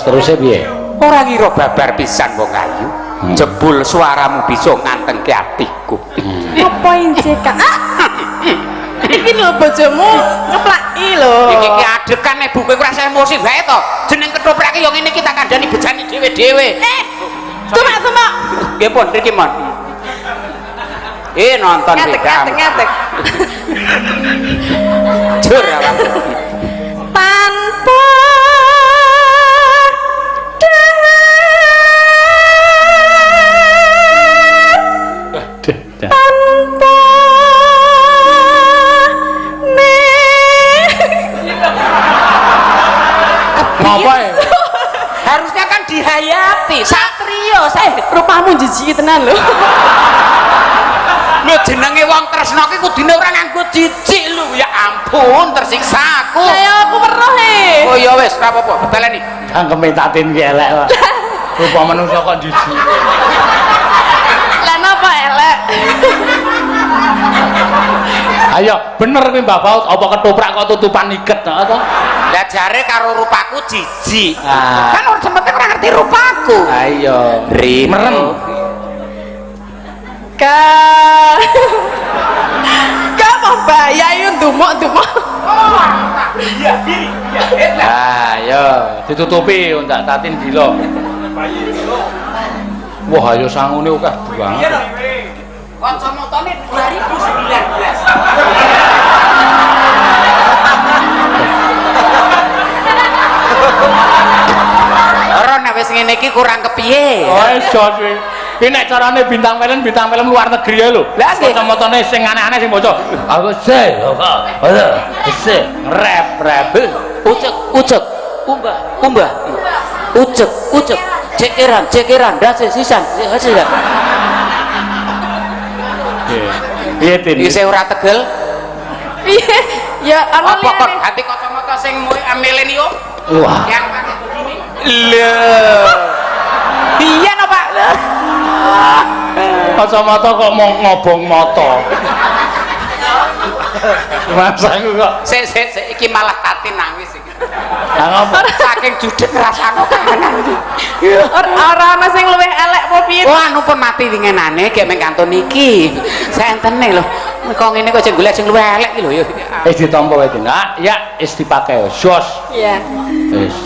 terusnya piye? Ora ngira babar pisan wong ayu. Jebul suaramu bisa ngantengke atiku. Apa injek Kak? Iki lho bojomu ngeplaki lho. Iki adekan nek buku ora emosi bae to. Jeneng ketoprak ya ngene iki tak kandhani bejani dhewe-dhewe. Tumak-tumak. Nggih pun mriki mon. Nonton Ngatek. Jur awak. Tanpa tanpa Ngapa ya? Harusnya kan dihayati. Satrio rupamu jijiki tenan lho. Lho jenenge wong tresna ki kudune ora nganggo jijik lho. Ya ampun, tersiksa aku. Saya aku weruh Oh ya wis, ora apa-apa, baleni. Cangkeme tatin ki elek kok. Rupa manusa kok jijik. Lah napa elek? Ayo, bener kuwi Mbak Baut, apa ketoprak kok tutupan iket to? Lah jare karo rupaku jijik. Ah. Kan orang semete ora ngerti rupaku. Ayo, merem. Kak mau bayar yuk dumuk. Ayo, ditutupi undak tatin dilo. Wah, ayo sangune akeh banget. Kacamatane 2019. Ora nek wis ngene iki kurang kepiye? Oh, iso kuwi. Ki nek carane bintang film luar negeri ya lho. Lah nggih. Kacamotane sing aneh-aneh sing maca. Aku se, rap. Ucek, umbah. Ucek. Cekeran, dase sisan. Piye tin? Iki ora tegel. Piye? Ya ana Apa kok ganti kacamata sing milenio? Wah. Yang pakai begini. Lho. Iya no, Pak. Kacamata kok mau ngobong mata. Masa aku kok Sik iki malah tatin nangis iki. Lah ngopo? Saking judek ngrasakno kahanan iki. ora ana sing luwih elek apa piye? Oh anu pun mati wingenane gek meng kantun iki. Sentene lho. Kok ngene kok golek sing luwih elek iki lho ya. Ditampa wae tin. Ah, ya wis dipakai. Jos. Iya. Wis.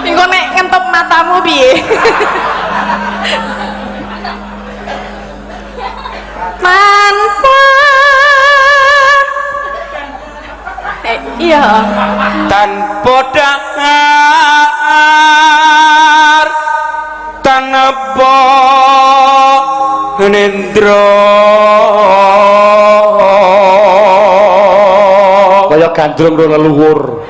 Engko nek ngentop matamu piye? Tanpa iya Tanpa dangar tanpa nendra Kaya gandrung ro leluhur.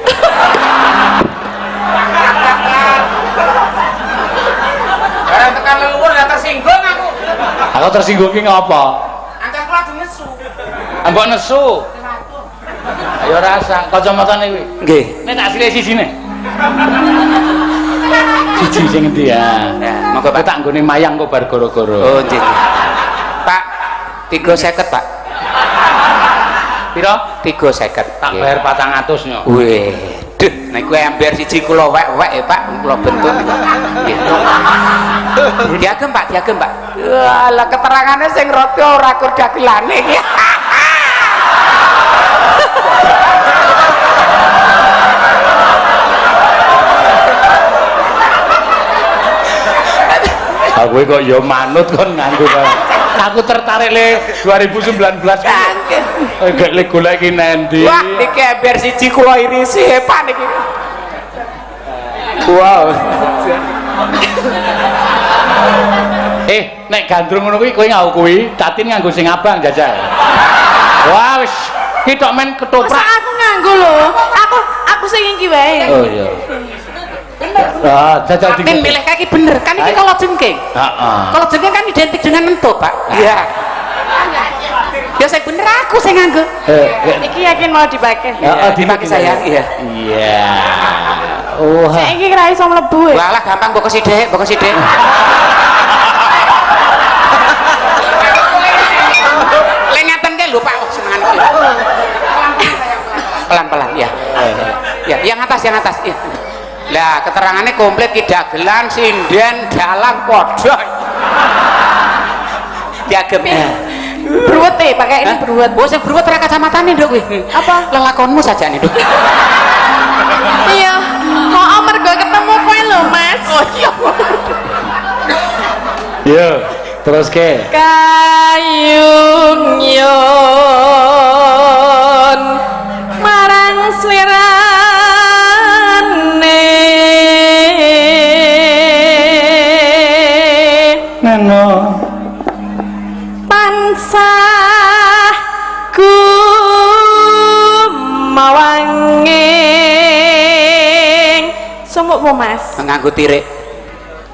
barang tekan leluhur ya tersinggung aku. Aku tersinggung ki ngapa? Ancen kula aja nesu. Ambok nesu. Ayo rasa kacamatane kuwi. Nggih. Nek tak sile sisine. Siji sing endi ya? Ya, monggo Pak. Tak nggone mayang kok bar gara-gara. Oh, nggih. Pak, 350, Pak. Pira? 350. Tak bayar 400 nyo. Wih, duh, nek kowe ember siji kula wek-wek ya, Pak, kula bentuk niku. Nggih. Diagem, Pak, diagem, Pak. Lah keterangane sing rada ora kur dagelane iki. Aku kok ya manut kon nganggo. Aku tertarik le 2019 ki. Gak le golek iki nendi. Wah, niki ember siji kula irisi Pak niki. Wow. Nek gandrung ngono kuwi kowe nganggo kuwi, Tatin nganggo sing abang jajal. Wah, wis ki tok men masa ketoprak. aku nganggo lho. Aku sing iki wae. Oh iya. Ah, jajal Tatin milih kaki bener kan iki kalau jengking. Heeh. Kalau jengking kan identik dengan mentut, Pak. Iya. Ya sing bener aku sing nganggo. Iki yakin mau dipakai. Heeh, Dipakai sayang. Iya. Iya. Oh. Saiki kira iso mlebu. Walah gampang mbok kesithik, mbok kesithik. Lek ngaten ke lho Pak, senengan iki. Pelan-pelan ya. Ya, yang atas. Ya. Lah, keterangannya komplit ki dagelan, sinden, dalang padha. Diagem. Bruwet pakai ini bruwet. Oh, sing bruwet ra kacamatane, Nduk kuwi. Apa? Lelakonmu saja nih, Nduk. Iya. Kok mergo ketemu kowe lho, Mas. Oh iya. Yo, terus ke. Kayung yon marang slirane Neno. tansah gumawanging sumuk po Mas Nganggo tirik.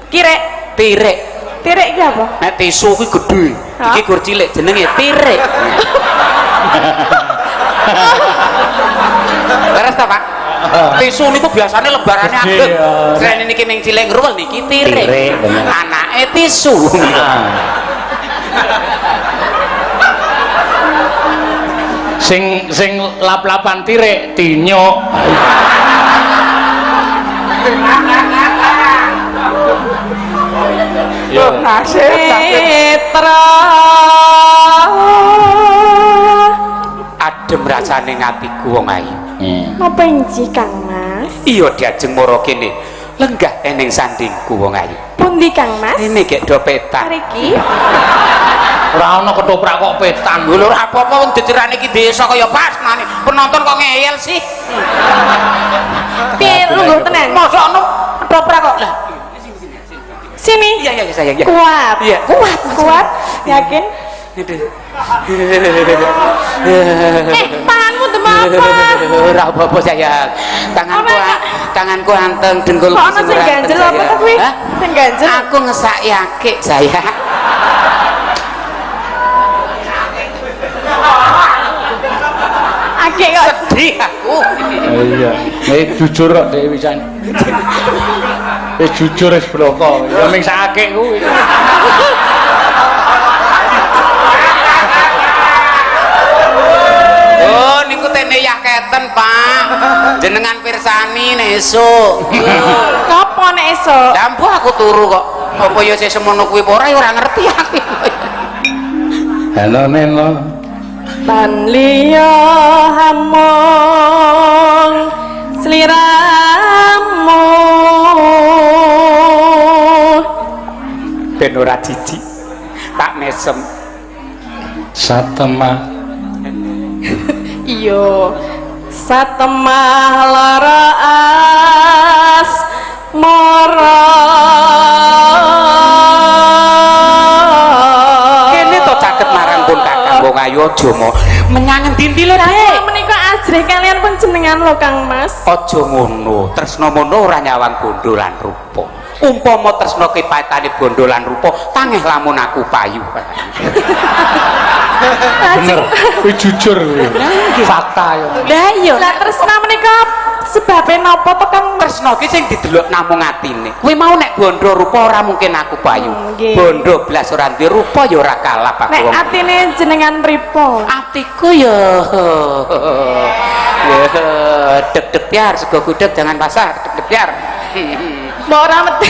kirek Tirik. tirek iki apa? Nek tisu kuwi gedhe. Iki gur cilik jenenge tirik. Leres ta, Pak? Tisu niku biasane lebarane ageng. Srene niki ning cilik ngruwel niki tirik. Tirik, bener. Anake tisu. Sing lap-lapan tirik tinyuk. Yo, Netra Adem rasane ngatiku wong ayu. napa inji Kang Mas? Iya diajeng mara kene. Lenggah ening sandingku wong ayu. Pundi Kang Mas? Ini gek dopetan. Mriki. ora ana ketoprak kok petan. Lho ora apa-apa wong jejerane iki desa kaya pasmane. Penonton kok ngeyel sih. Piye lungguh tenan? Mosok ono ketoprak kok. Lah, Sini. iya sayang ya. Kuat. Iya. Kuat. Yakin? Tanganmu demam apa? Ora apa-apa sayang. Tanganku anteng dengkulku Kok ana sing ganjel apa to kuwi? Hah? Sing ganjel. Aku ngesaki akik sayang. Akeh kok. Sedih aku. Iya. Jujur kok dhewe wisan. Jujur wis bloko. Ya ming sakake kuwi. Oh, niku tene yaketen, Pak. Jenengan pirsani esuk. Napa nek esuk? Dampu aku turu kok. Apa ya sing semono kuwi apa ora ya ora ngerti aku. Halo Neno. Tan liya hamong sliramu Ben ora jijik. Tak mesem. Satemah. iya satemah lara as mara Kene to caket marang pun Kakang wong ayu aja mo. Menyang endi lho Rek? menika ajrih kalian panjenengan lho Kang Mas. Aja ngono. Tresna mono ora nyawang bondo lan rupa. Umpama tresna kepatane bondo lan rupa, tangeh lamun aku payu. Bener. Kuwi jujur kuwi. Fakta ya. Lah iya. Lah tresna menika sebabe napa to Kang Mas? Tresna ki sing didelok namung atine. Kuwi mau nek bondo rupa ora mungkin aku payu. Nggih. Bondo blas ora duwe rupa ya ora kalah Pak Nek wong. atine jenengan pripun? Atiku ya deg-deg biar sego gudeg jangan pasar deg-deg biar. Mbok ora meti.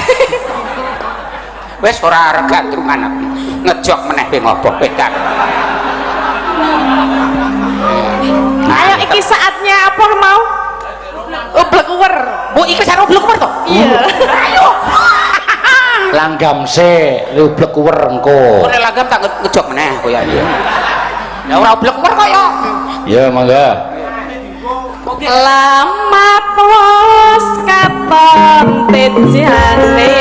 Wes ora regandrungan aku. Ngejok meneh pe ngopo pedak. Ayo iki saatnya apa mau? Oblek uwer. Bu iki karo blek to? Iya. Ayo. Langgam se, lublek kuwer engko. Kok nek langgam tak ngejok meneh koyo ya. Ya ora blek kowe koyo. Ya mangga. Lama pos katon tejane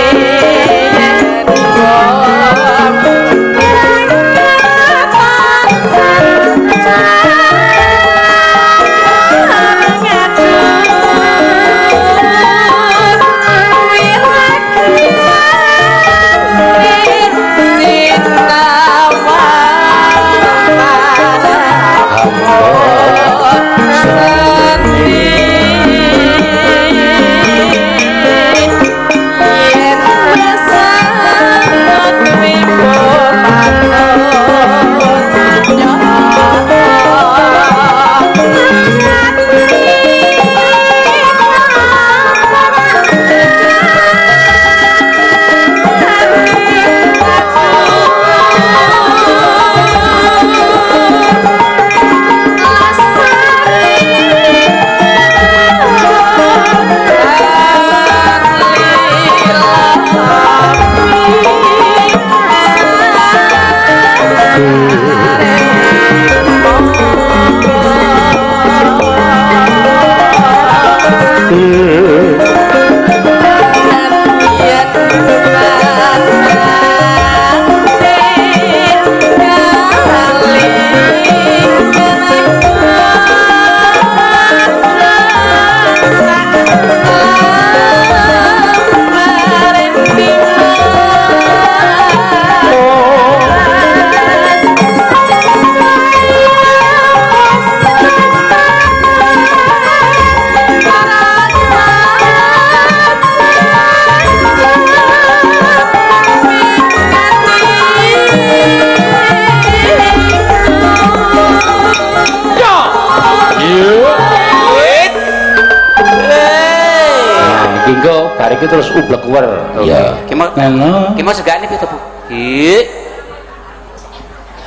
iki terus ublek-wer. Iya. Ki mau ngono. ki mau segane piye to, Bu? Ih.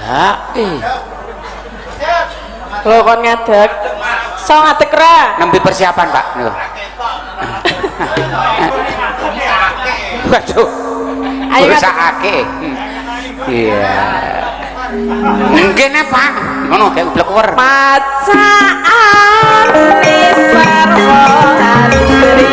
Ha, Lho kon ngadeg. So ngadeg ra. nembe persiapan, Pak. Niku. Waduh. Ayo, Rusakake. Iya. Ngene, Pak. Ngono kayak ublek-wer. Pacaan sarwa asri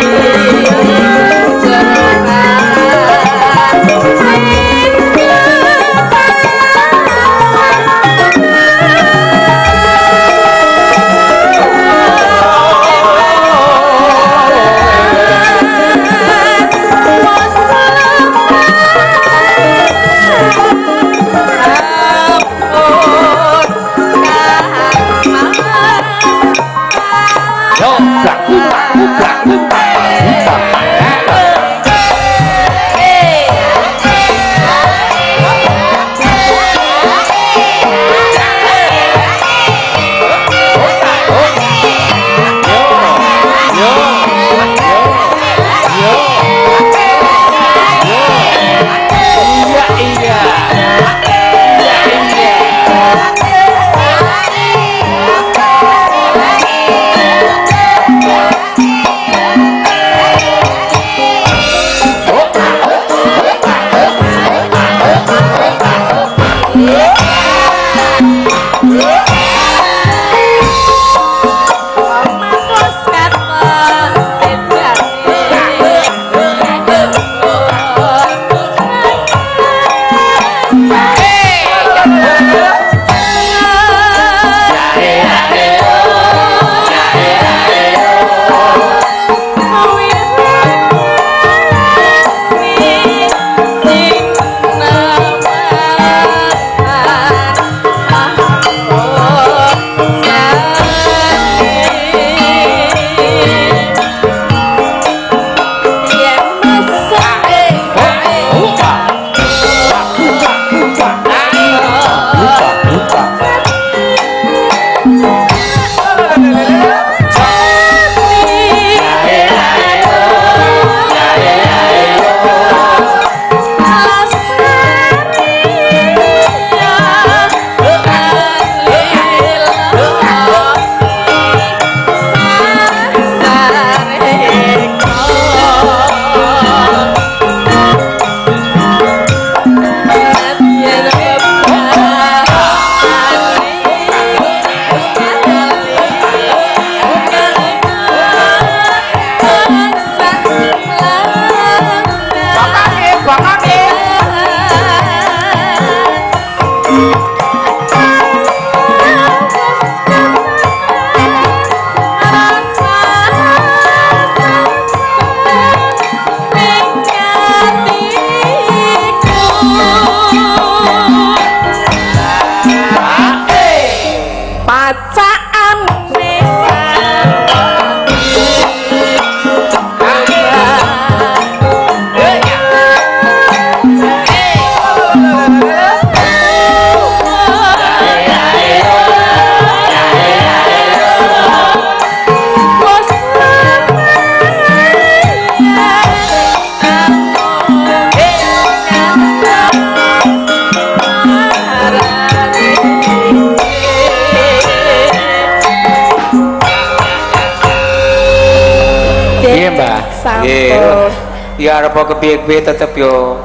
Ya arep kepiye-piye tetep yo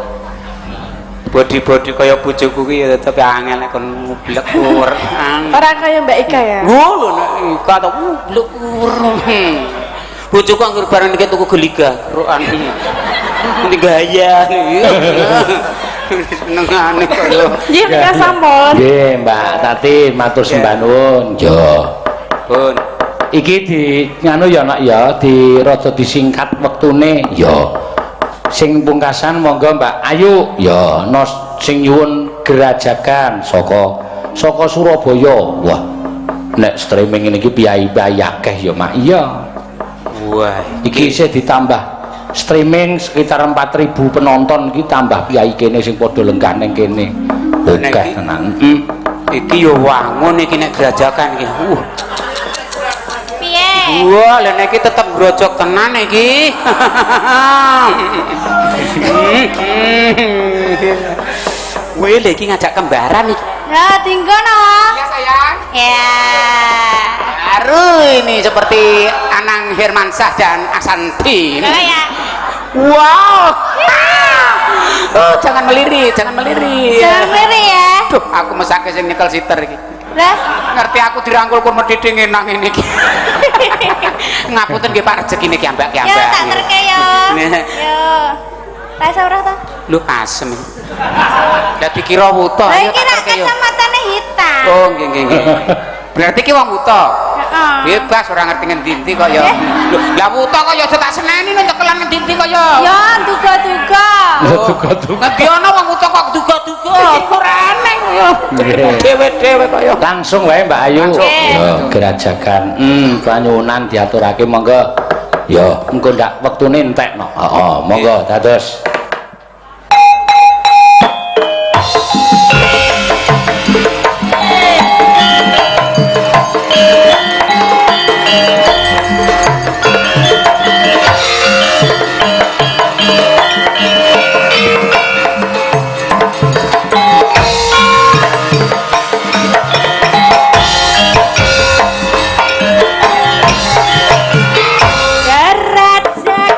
body kaya bojoku ki ya tetep angel nek kon ngublek ur. Ora kaya Mbak Ika ya. Ngono nek Ika to ngublek ur. Bojoku anggere bareng iki tuku geliga, rokan iki. Nanti gaya nih. Senengane kok lho. Nggih, Mbak sampun. Nggih, Mbak Tati matur sembah nuwun. Yo. Pun. Iki di nganu ya nak ya, di rada disingkat wektune. Yo. Sing pungkasan monggo Mbak Ayu ya nos sing nyuwun gerajakan saka Surabaya. Wah nek streaming ini iki piyai-piyai akeh ya Mak. Iya. Wah iki isih ditambah streaming sekitar 4.000 penonton iki tambah piyai kene sing padha lenggah ning kene. Akeh tenan. Iki yo wangun iki nek gerajakan iki. Piye? Wah, lha niki tetep grojok tenan iki. Wih, lagi ngajak kembaran nih. Ya, tinggal no. Ya sayang. Ya. Baru ini seperti Anang Hermansyah dan Asanti. Ya. Wow. Oh, jangan melirik, jangan melirik. Jangan meri ya. Duh, aku mesake sing nyekel siter iki. Lah, Ngerti aku dirangkul kurma diding enang ini iki. Ngapunten nggih Pak rezeki niki ambak-ambak. ya tak terke yo. Yo. Rasa ora to? Lu asem. Lah dikira wuta Lah ya iki tak nak terke yo. kacamatane hitam. Oh, nggih nggih nggih. Berarti ki wong wuta. Heeh. Bebas ora ngerti ngendi kok ya. Lah wuta kok ya aja tak seneni nek cekelan ngendi kok ya. Ya, duga-duga. Duga-duga. Ngendi ana wong wuta kok duga-duga. Ora eneng ya. Dewe-dewe kok ya. Langsung wae Mbak Ayu. Langsung. Yo, gerajakan. Panyuwunan diaturake monggo. Yo, engko ndak wektune entekno. Heeh, monggo dados. Gerajakan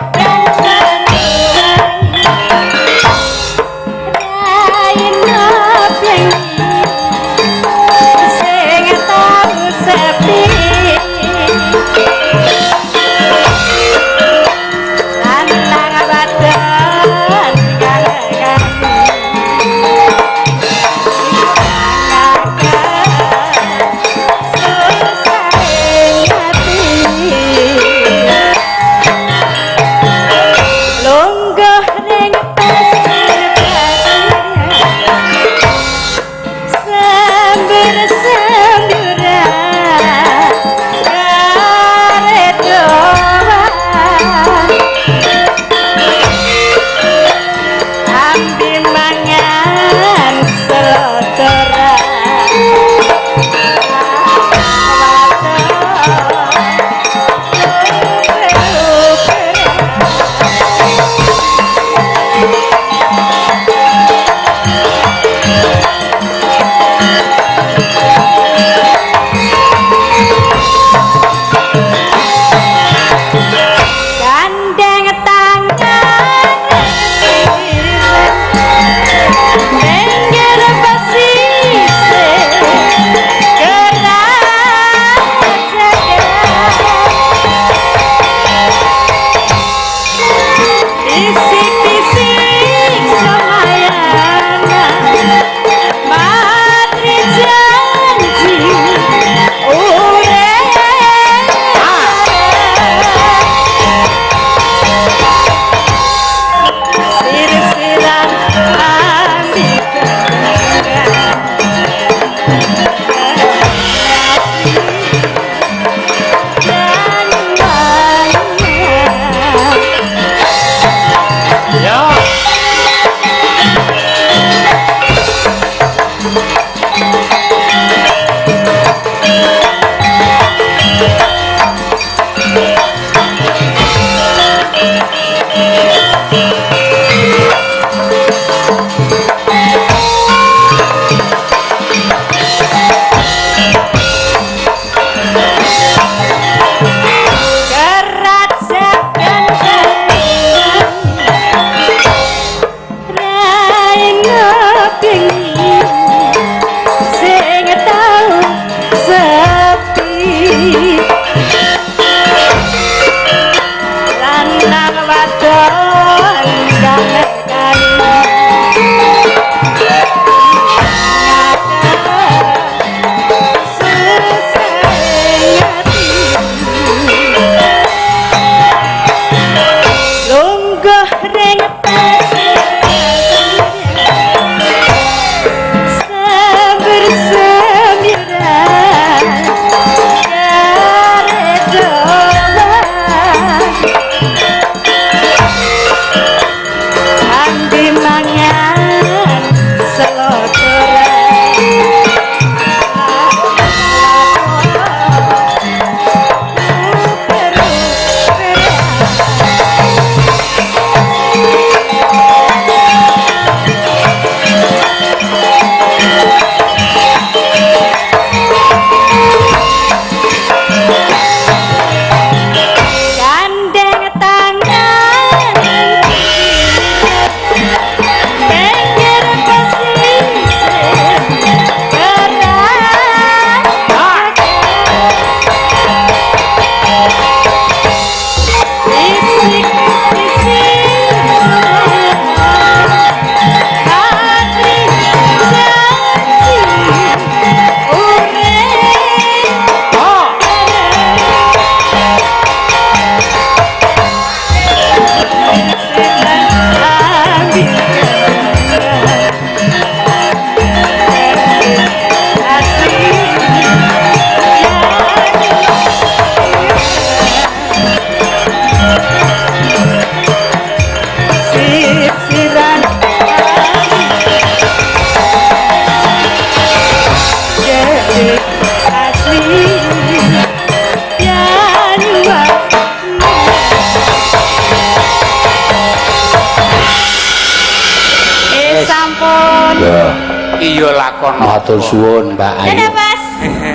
iya lakon matur suwun Mbak Ayu. Dadah Mas.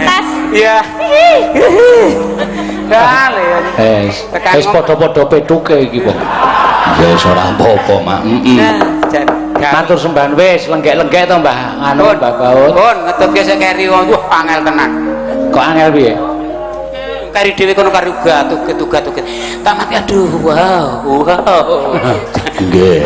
Tas. iya dale Wis padha-padha petuke iki kok. Ya wis ora apa-apa, Mak. Matur sembahan wis lenggek-lenggek to Mbah anu Mbah Baut. Pun ngetutke sik keri wong angel tenan. Kok angel piye? Kari dhewe kono karo tugas-tugas. Tamat aduh wow. Nggih.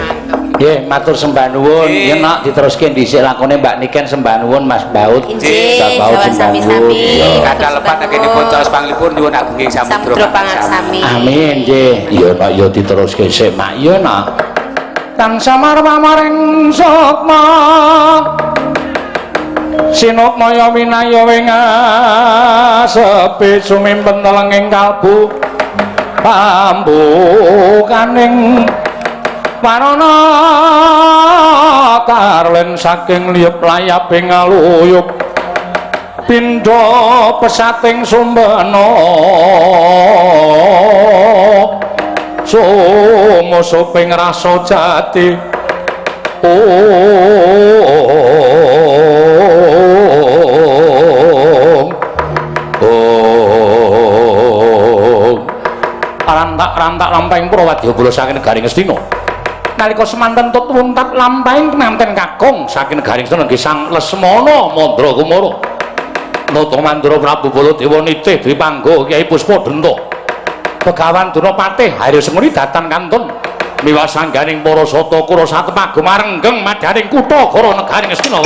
Nggih, matur sembah nuwun. Ya nak diteruske dhisik lakone Mbak Niken sembah nuwun Mas Baut. Nggih, Mbak Baut sami-sami. Kadal lepat agenipun caos panglipun nyuwun ageng samudra pangaksami. Amin nggih. Ya nak ya diteruske sik Mak ya nak. Kang samar pamaring sukma. Sinukmaya winaya wingasepi sumimpen telenging kalbu pambukaning warana karlen saking liyep layaping aluyup pindha pesating sumbana sumusuping rasa jati rantak lampahing Prawadya bola saking negaring Astina nalika semanten tutwuntat lampahing kemanten kakung saking negaring Astina nggih Sang Lesmana Mandra Kumara nata Mandra Prabu Baladewa nitih Dwi Pangga Kyai Puspadenta Begawan Dunapatih Hari Semuri datan kantun miwah sangganing para sata kura satepagem marenggeng madaning kutha Goro negaring Astina.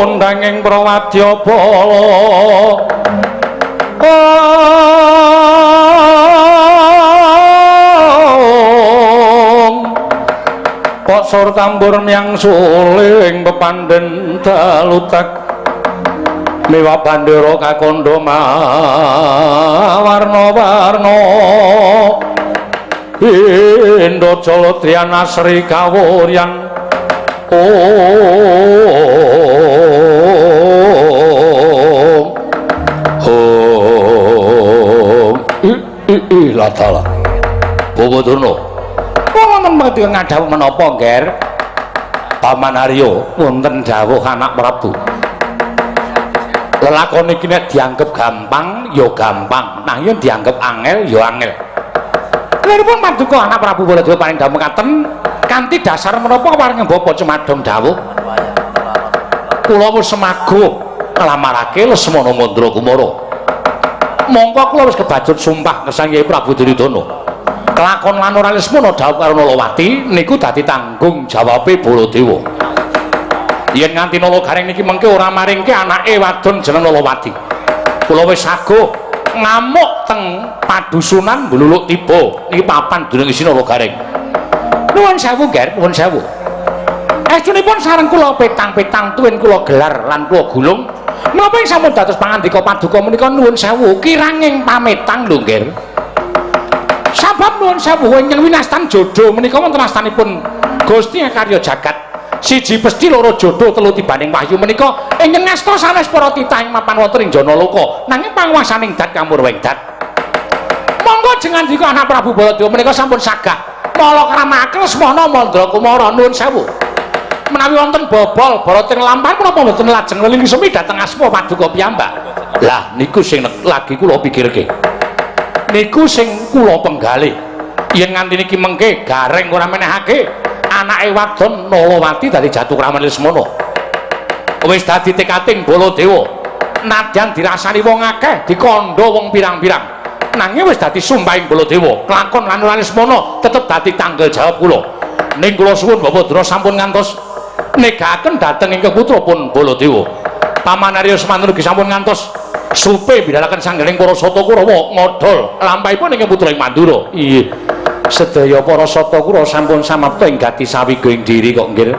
Undanging Prawadya Bala kok sur tambur miyang suling pepandhen dalutak miwah bandera kakandha warna-warna Indra Jaladrayan Sri Kawuryan latala Bawa Durna wonten mati ngadhawuh menapa Nger Paman Arya wonten dawuh anak Prabu lelakon iki nek dianggep gampang ya gampang nah yen dianggep angel ya angel liripun paduka anak Prabu Baladewa paring dawuh katen kanthi dasar menapa paring Bapa Cemadong dawuh kula wis semago nglamarake Lesmana Mandra Kumara mongko kula wis kebajut sumpah kesang Kyai Prabu Duryudana kelakon lan ora Lesmana dawuh karo Nalawati niku dadi tanggung jawabe Baladewa yen nganti Nalagaring niki mengke ora maringke anake wadon jeneng Nalawati kula wis sago ngamuk teng padusunan Bluluk Tiba niki papan durung isi Nalagaring nuwun sewu Ger nuwun sewu estunipun sareng kula petang-petang tuwin kula gelar lan kula gulung menapa ing sampun dados pangandika paduka menika nuwun sewu kiranging pametang lho Ger sabab nuwun sewu ingkang winastan jodho menika wonten astanipun Gusti Karya Jagat siji pesti loro jodoh telu tibaning wahyu menika ingkang ngasta sanes para titah ing mapan wonten ing Janaloka nanging panguwasaning dat kamur wengdat monggo jengan dika anak Prabu Baladewa menika sampun sagah mala kramaken Lesmana Mandra Kumara nuwun sewu menawi wonten bobol barating lampah menapa mboten lajeng weling semi dhateng asma paduka piyambak lah niku sing lagi kula pikirke niku sing kula penggalih yen nganti niki mengke gareng ora menehake anake wadon Nalawati dadi Jatukraman Lesmana wis dadi tekating Baladewa nadyan dirasani wong akeh dikandha wong pirang-pirang nanging wis dadi sumpahing Baladewa kelakon lan Lesmana tetep dadi tanggung jawab kula ning kula suwun Bapadra sampun ngantos negakaken dhateng ing putrapun Baladewa pamanarya semanten ugi sampun ngantos supe bidhalaken sanggaling para Sata Kurawa ngodol lampahipun ing putra ing Mandura iya sedaya para Sata Kurawa sampun samapta ing gati sawiga ing diri kok nggih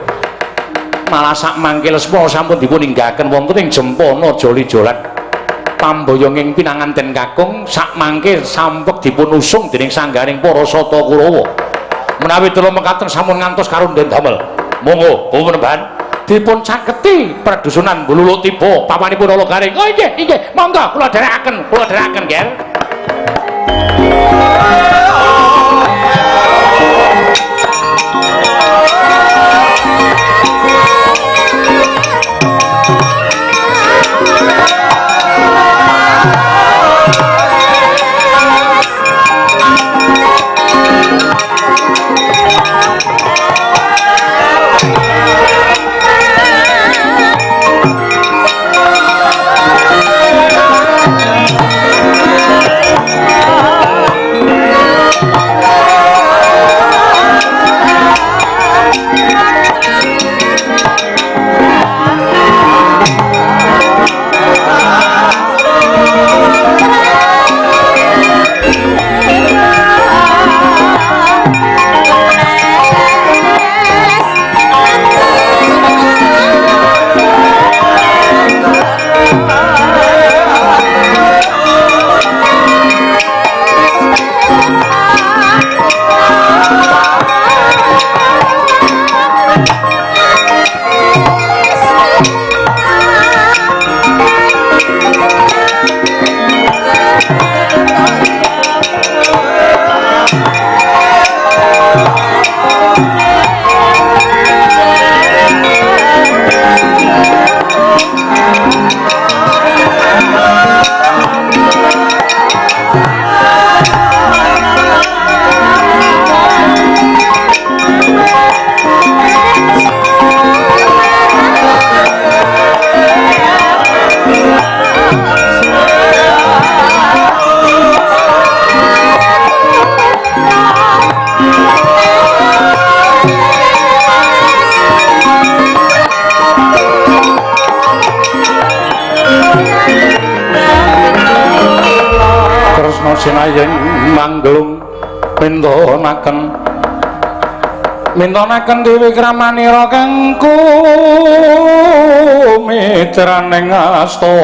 malah sak mangke Lesmana sampun dipun inggahaken wonten ing Jempana Joli-jolan pamboyong ing pinanganten kakung sak mangke sampek dipun usung dening sanggaring para Sata Kurawa menawi telu mekaten sampun ngantos karunden damel monggo pumenemban dipun caketi perdusunan Bululuk Tiba papanipun Nalagaring oh nggih monggo kula dherekaken nggih Sinayeng manglung mintonaken Dewi Kramanira kang kumitraning asta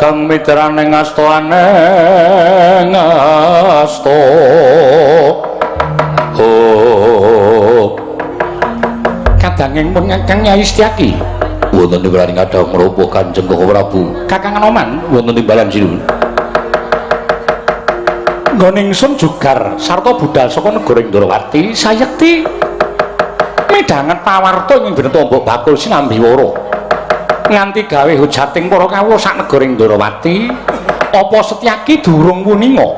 kang mitraning asta aneng asta kadanging pun Kakang Nyai Setyaki wonten timbalan kadang menapa Kanjeng Koko Prabu Kakang Anoman wonten timbalan sinuwun nggone ingsun jugar sarta budal saka negara Indrawati sayekti midhanget pawarta ing bena tombok bakul sinambiwara nganti gawe hujating para kawula sak negara Indrawati apa Setyaki durung wuninga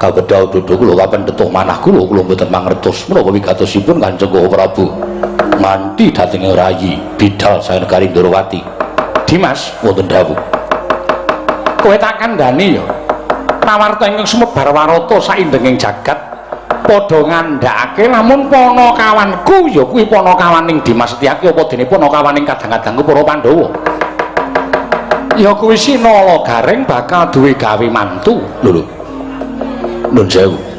kabedhah dudu kula kapendhetuh manah kula mboten mangertos menapa wigatosipun Kanjeng Koko Prabu nganti dhateng rayi bidal sae negari Indrawati Dimas wonten dawuh kowe tak kandhani ya pawarta ingkang sumebar warata saindenging jagat padha ngandhakake lamun panakawanku ya kuwi panakawaning Dimas Setyaki apa dene panakawaning kadang-kadangku para Pandhawa ya kuwi si Nalagaring bakal duwe gawe mantu lho nun sewu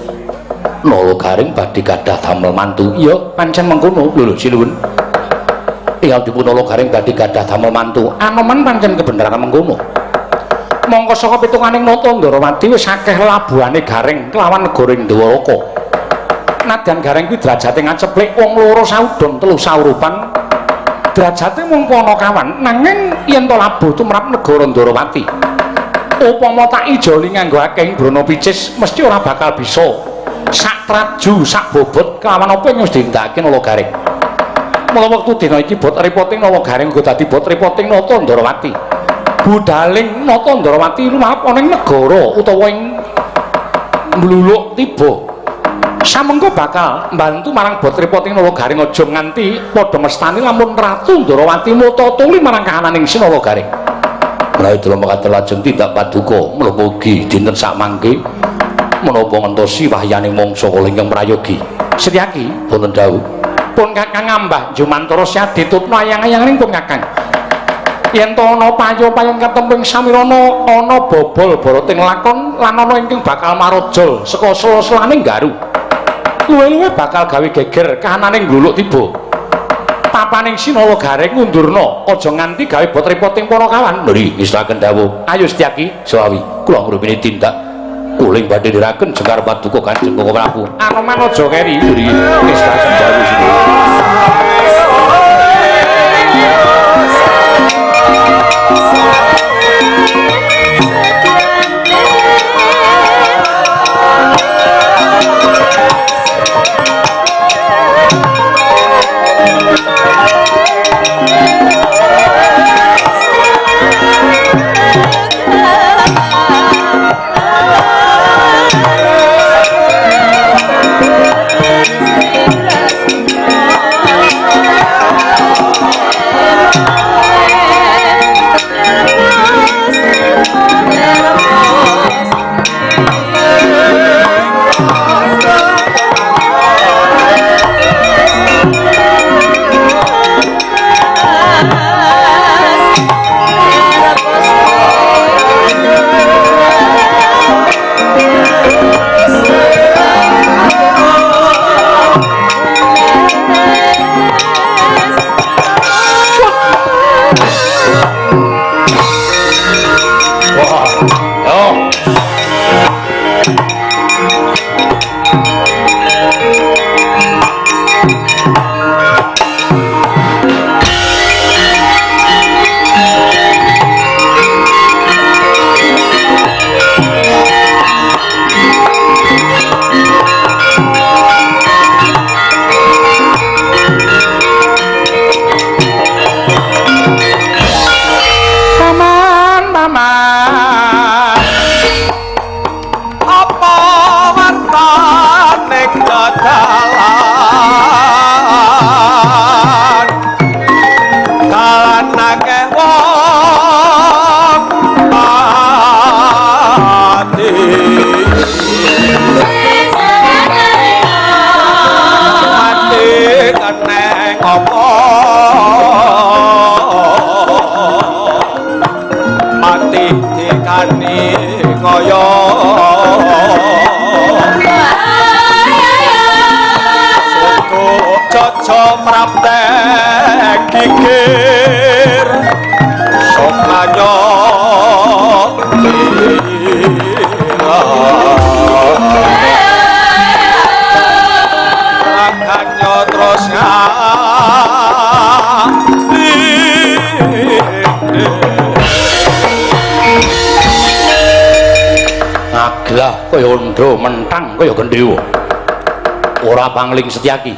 Nalagaring badhe gadah damel mantu iya pancen mengkono lho sinuwun iya dipun Nalagaring badhe gadah damel mantu Anoman pancen kebenaran mengkono Mongko saka pitunganing nata Ndarawati wis akeh labuhane Gareng kelawan negara Ndawaraka. Nadyan Gareng kuwi derajate ngaceplik wong loro saudon telu saurupan. Derajate mung Panakawan, nanging yen to labuh tumrap negara Ndarawati. Upama tak ijoli nganggo akeh brana picis mesti ora bakal bisa. Sak traju, sak bobot kelawan apa yang wis dindakake Nala Gareng. Mula wektu dina iki bot repoting Nala Gareng uga dadi bot repoting Nata Ndarawati. Budaling Nata Ndarawati lumrap ana ing negara utawa ing mluluk tiba. Samengko bakal mbantu marang bot repoting Nala Gareng aja nganti padha mestani lamun Ratu Ndarawati muta tuli marang kahananing Nala Gareng. Menawi kula mekaten lajeng tindak paduka menapa ugi dinten sak mangke menapa ngentosi wahyaning mangsa kala ingkang prayogi. Setyaki wonten dawuh. Pun Kakang ngambah Jumantara Syah ditutno ayang-ayanganing pun Kakang. Yen to ana payo-payon katemping samirana ana bobol boroting lakon lan ana ingkang bakal marojol saka sela-selane Garu. Luwe-luwe bakal gawe geger kahananing gluluk tiba. Papaning Nala Gareng ngundurna aja nganti gawe bot repoting Panakawan. Lho ngistaken dawuh. Ayo Setyaki sawi kula ngrupine tindak kuling badhe diraken jengkar paduka Kanjeng Koko Prabu. Anoman aja keri nggih ngistaken dawuh sini. Kaya ndro mentang kaya gendhewa. Ora pangling Setyaki.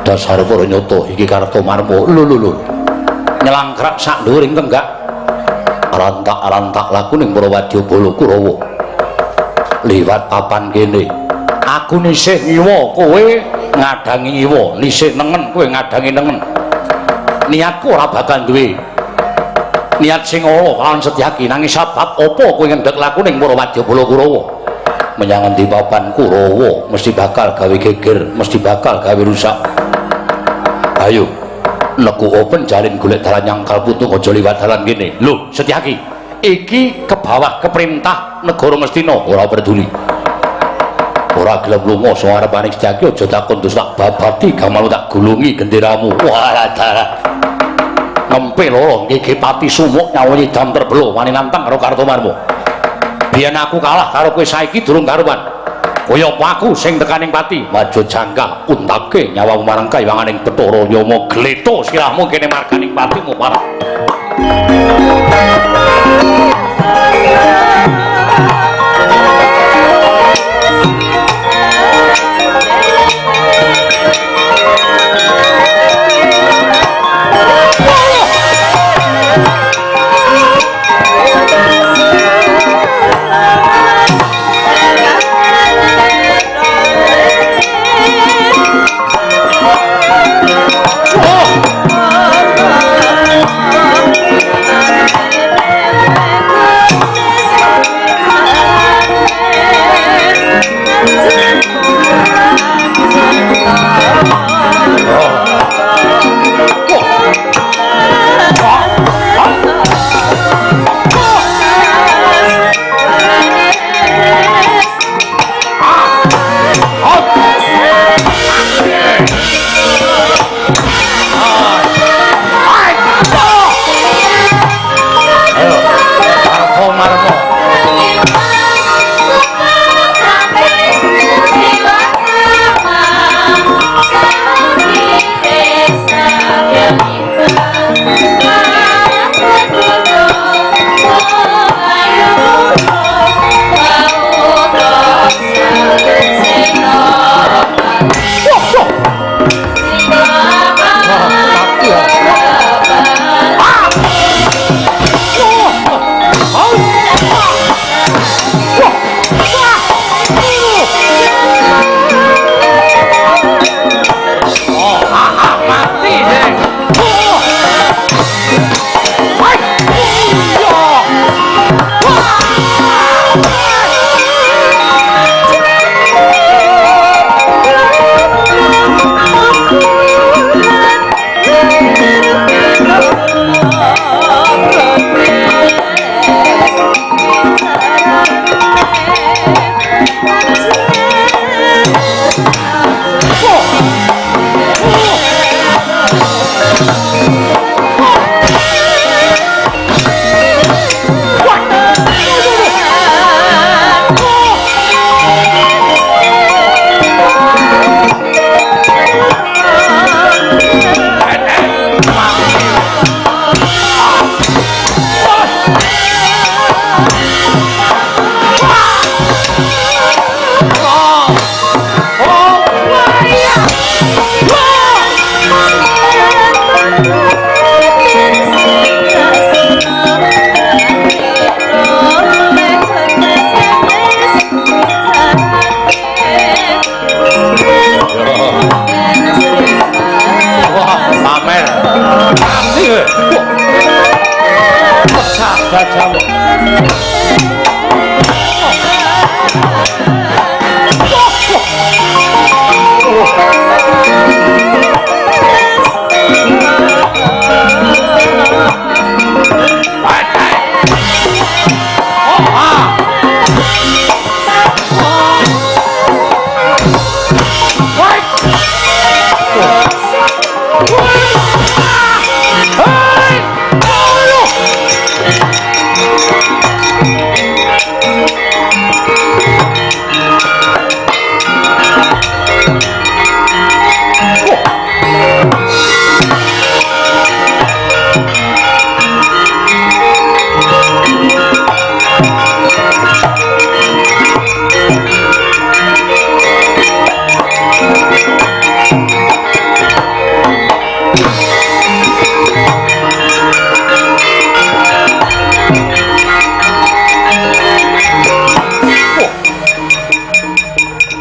Dasar para nyata iki karta marmo. Lho. Nyelangkrak sak dhuwuring tenggak. Arantak laku ning para Wadyabala Kurawa. Liwat papan kene. Aku nisih ngiwa, kowe ngadangi ngiwa, nisih nengen kowe ngadangi nengen. Niatku ora bakal duwe niat sing ala kalawan Setyaki, nanging sebab apa kowe ngendhek laku ning para Wadyabala Kurawa? Menyang endi papan Kurawa mesti bakal gawe geger, mesti bakal gawe rusak. Ayo neku open jalin golek dalan nyangkal putung aja liwat dalan kene. Lho Setyaki, iki ke bawah keperintah negara Mestina, ora peduli. Ora gelem lunga saka arepaning Setyaki aja takon terus tak babati gamal tak gulungi genderamu. Wah dalah. nempe loro nggih pati sumuk nyawi jam terbelo wani nantang karo Kartomarmo. Biyen aku kalah karo kowe saiki durung karuan. Kaya apa aku sing tekaning pati maju jangka untake nyawamu marang kayanganing Bathara Yama gleto sirahmu kene marganing patimu parah.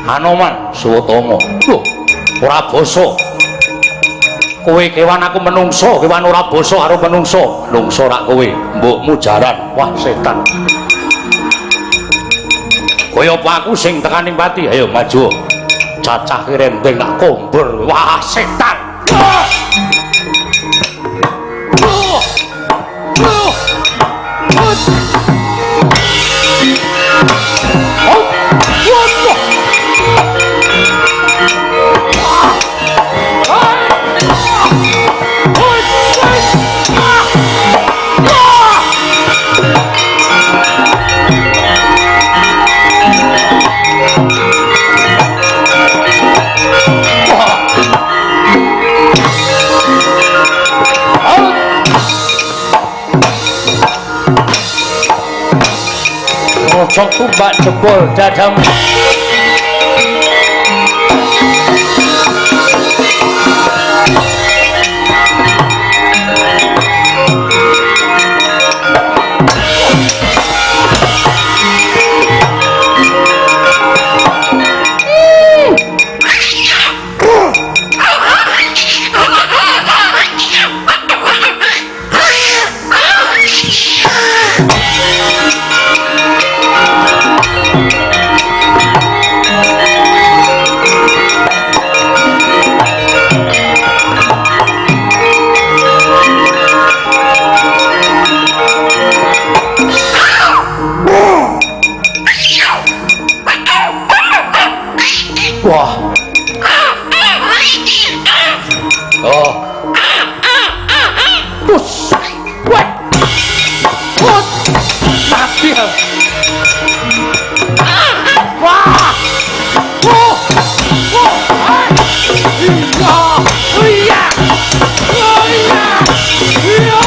Anoman Suwatama. Lho, ora basa. Kowe kewan aku menungso, kewan ora basa karo menungso. Menungso rak kowe, mbokmu jaran. Wah, setan. Kaya apa aku sing tekaning pati? Ayo maju. Cacah rendeng nak kombur. Wah, setan. ojo tumbak jebol dadamu. Wah. Oh. Pus. Wah. Pus. Mati. Wah. Oh. Oh. Iya. Iya. Oh iya. Iya.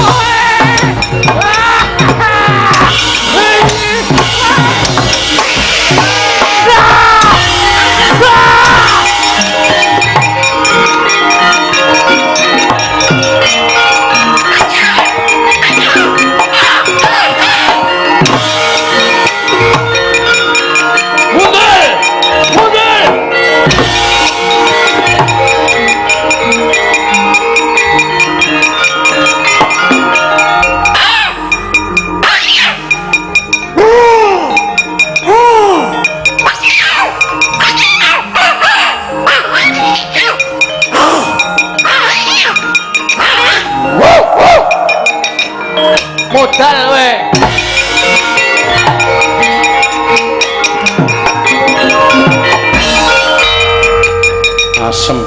Modal we. Asem.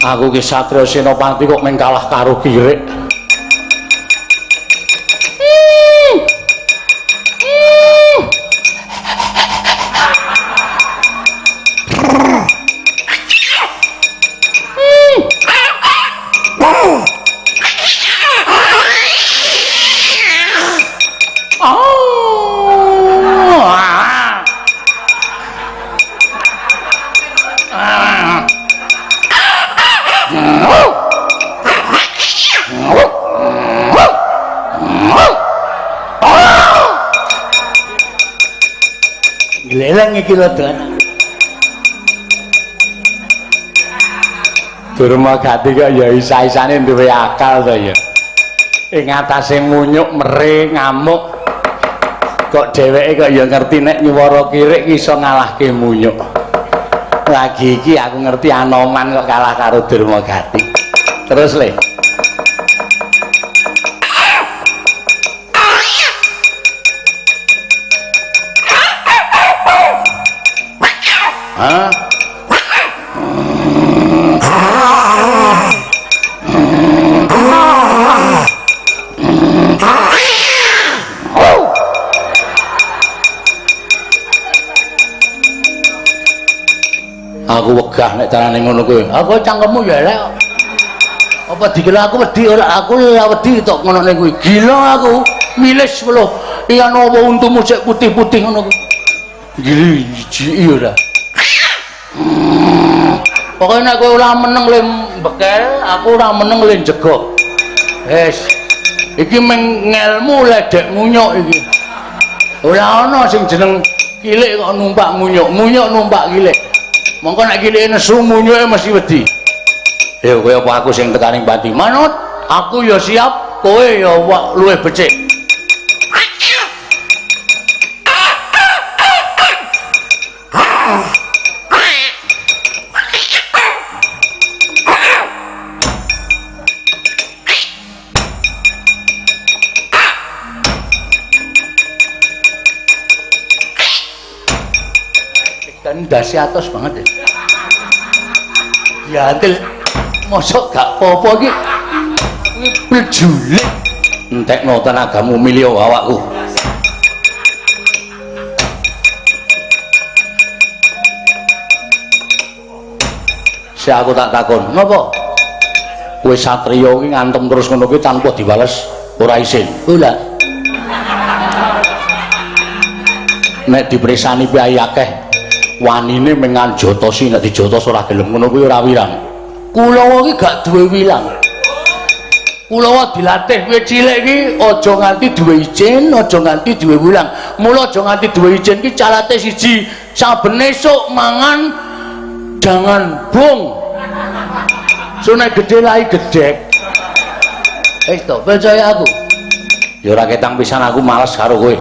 Aku ki Satria Senopati kok meng kalah karo Kirik. Lelang iki lho Don. Durmagati kok ya isa-isane duwe akal to ya. Ing atase munyuk mere ngamuk kok dheweke kok ya ngerti nek nyuwara Kirik iso ngalahke munyuk. Lagi iki aku ngerti Anoman kok kalah karo Durmagati. Terus le. Hah? Aku wegah nek carane ngono kuwi. Aku cangkemmu ya elek. Apa dikira aku wedi ora aku ya wedi tok ngono ning kuwi. Gila aku. Milis lho. Iya nopo untumu sik putih-putih ngono kuwi. Gili jiji ora. Pokoknya aku ora meneng le bekel, aku ora meneng le jegok. Wes. Iki meng ngelmu ledek munyuk iki. Ora ana sing jeneng Kilik kok numpak munyuk, munyuk numpak Kilik. Mongko nek Kilik nesu munyuke mesti wedi. Ya kowe apa aku sing tekaning pati? Manut, aku ya siap, kowe ya luwih becik. Kan dasi atas banget ya. Ya antil mosok gak apa-apa iki. Kuwi bejulik. Entekno tenagamu milih awakku. Si aku tak takon, napa? Kowe satriya iki ngantem terus ngono kuwi tanpa diwales ora isin. Lha. nek dipresani piye akeh wanine mengan jotosi nek dijotos ora gelem ngono kuwi ora wirang. Kulawa iki gak duwe wilang. Kulawa dilatih kowe cilik iki aja nganti duwe izin, aja nganti duwe wilang. Mula aja nganti duwe izin iki carate siji, saben esuk mangan jangan bung. So nek gedhe lai gedhek. To percaya aku. Ya ora ketang pisan aku males karo kowe.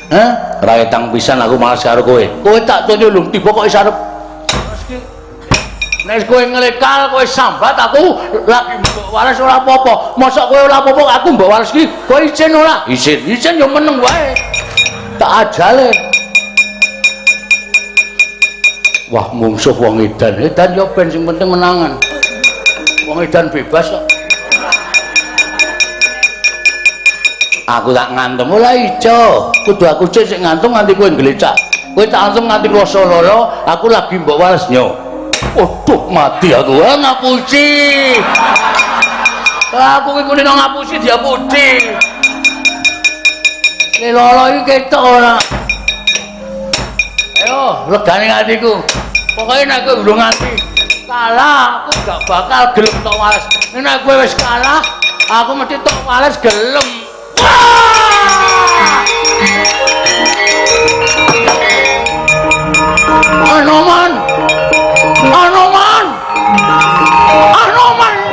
Hah? Ora ketang pisan aku males karo kowe. Kowe tak tune lho tiba kok isarep. Nek kowe nglekal kowe sambat aku lagi mbok waras ora apa-apa. Mosok kowe ora apa-apa aku mbok waras iki. Kowe izin ora? Izin yo meneng wae. Tak ajale. Wah mungsuh wong edan. Edan yo ben sing penting menangan. Wong edan bebas kok. Aku tak ngantem ora ijo. Kudu aku sik ngantung nganti kowe nglecak. Kowe tak langsung nganti rasa lara, aku lagi mbok waras nyo. Waduh mati aku. Ngapusi. Aku iki kulino ngapusi diapusi. Nek lara iki ketok ora. Ayo, legane atiku. Pokoke nek kowe urung nganti kalah, aku gak bakal gelem tok waras. Nek kowe wis kalah, aku mesti tok waras gelem. Anoman,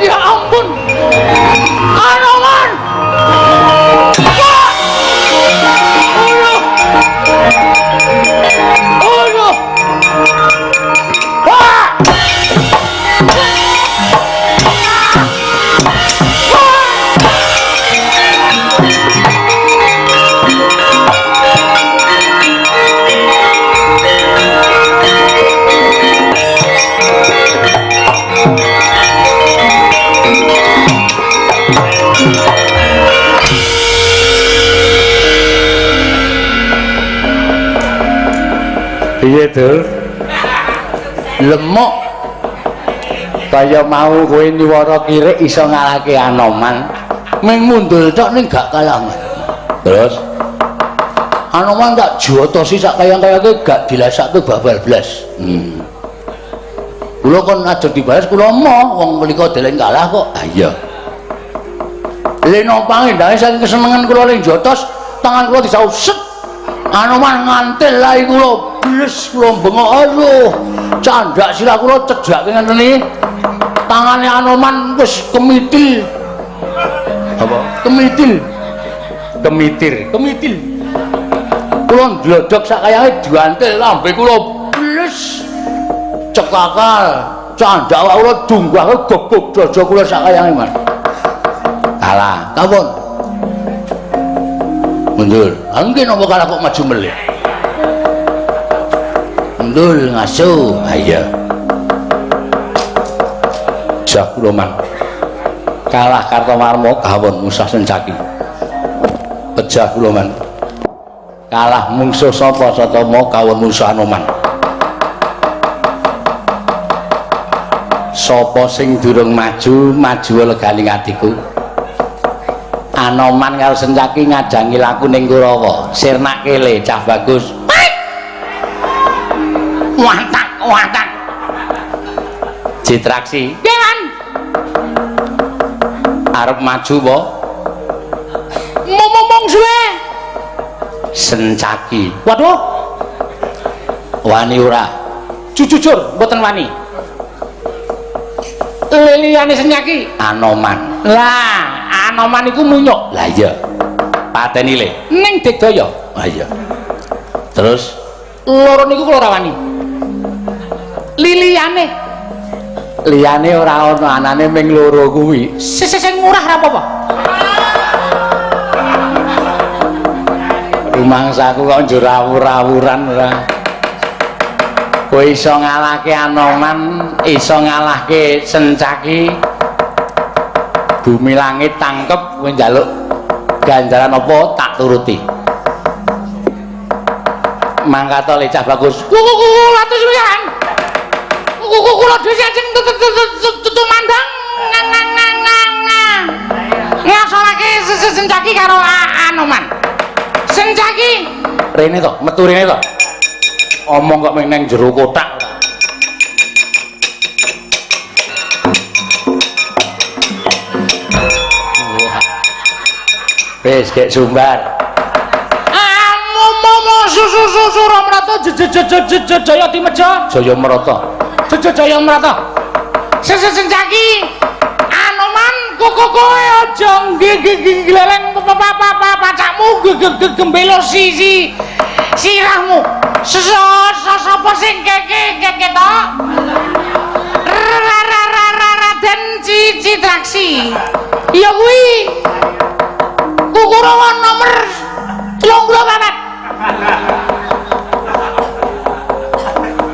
ya ampun, Anoman. Iya Dul, lemuk kaya mau kowe niwara kirik iso ngalahke Anoman. Ming mundul tok ning gak kalangan. Terus Anoman tak jotosi sak kayang-kayangke gak dilasake babal blas. Kula kon ajeng dibalas kula emoh wong mlika deleng kalah kok. Ah iya. Leno pangendane saking kesenengan kula ning jotos, tangan kula disauset. Anoman ngantil lai kula bles kula bengok aduh candak sirah kula cedhak ngenten iki tangane Anoman wis kemitil apa kemitir kula ndlodhok sak kayange diantil lambe kula bles cekakal candak awak kula dunggah gebuk dada kula sak kayange Mas kalah kapan mundur angge napa kalah kok maju melih mundur ngasuh ayo jah kula man kalah Kartomarma kawon Musa Sencaki pejah kula man kalah mungsuh sapa Satama kawon Musa Anoman sapa sing durung maju leganing atiku Anoman karo Sencaki ngajangi laku ning Kurawa sirnak kele cah bagus watak Citraksi Dewan arep maju po ngomong suwe Sencaki waduh wani ora jujur mboten wani liyane Sencaki Anoman lah Anoman iku munyuk lah iya pateni le ning Digdaya lah iya terus loro niku kula ora wani liyane ora ana anane ming loro kuwi sing murah ra apa-apa rumangsaku kok njur rawur-rawuran ora kowe iso ngalahke Anoman iso ngalahke Sencaki bumi langit tangkep kowe njaluk ganjaran apa tak turuti mangkata lecah bagus atus wian kula dhewe ajeng tumandang ngasorake Sencaki karo Anoman Sencaki rene to metu rene to omong kok meng nang jero kotak. Wis gek sumbar. Susu Ramrata Jaya Dimeja Jaya Merata Jaya Merata Senjaki Anoman kowe aja gleleng pacakmu gembelo sirahmu sapa sing keke to Raden Citraksi iya kuwi Kukurawa nomor 34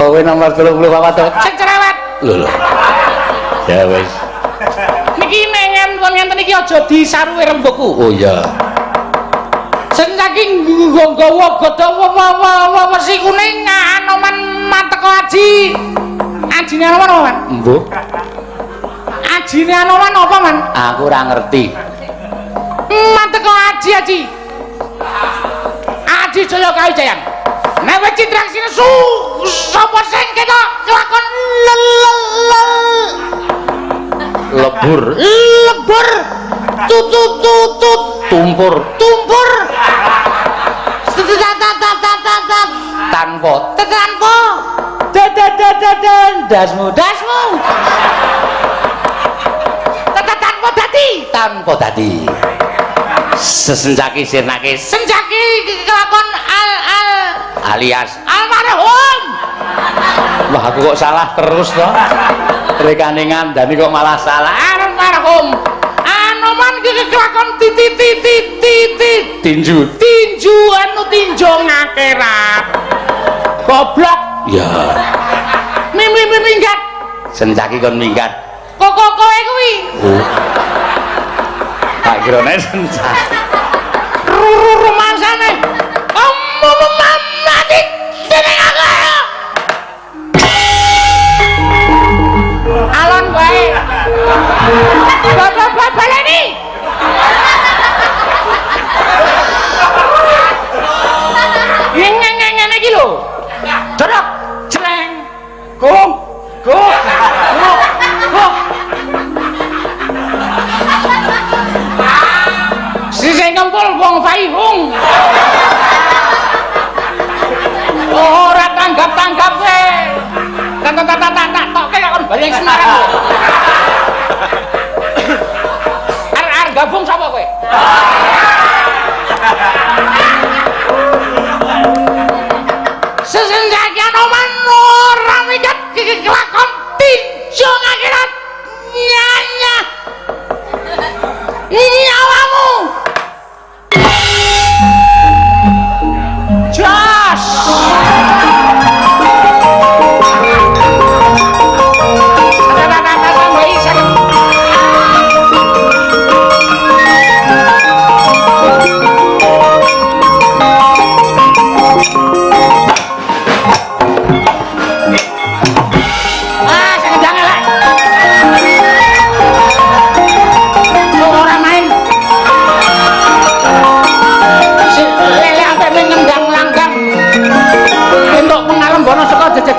kowe nomor 34 sing cerewet lho ya wis niki mengen ngenten iki aja disaruwe rembugku oh iya sing saking nggawa godha wesi kuning Anoman mateko aji ajine Anoman apa man mbuh ajine Anoman apa man aku ora ngerti mateko aji Jaya Kawijayan nek wis Citraksine sapa sing ketok kelakon lebur tutut tumpur tanpa dasmu tanpa dadi sesenjaki sirnake senjaki kelakon alias almarhum wah aku kok salah terus toh rekane ngandani kok malah salah almarhum Anoman iki kelakon tinju anu tinju ngakhirat goblok ya minggat senjaki kon minggat kok kowe kuwi tak kira nek senjaki rumangsane mati jeneng aku alon wae bapak baleni ngene iki lho dorok celeng gong sing kempul wong faihung ora tanggap kowe tak tokke kon bayang Semarang arek gabung sapa kowe sesenjaki Anoman ora minggat kelakon tinju akhirat nyawamu jas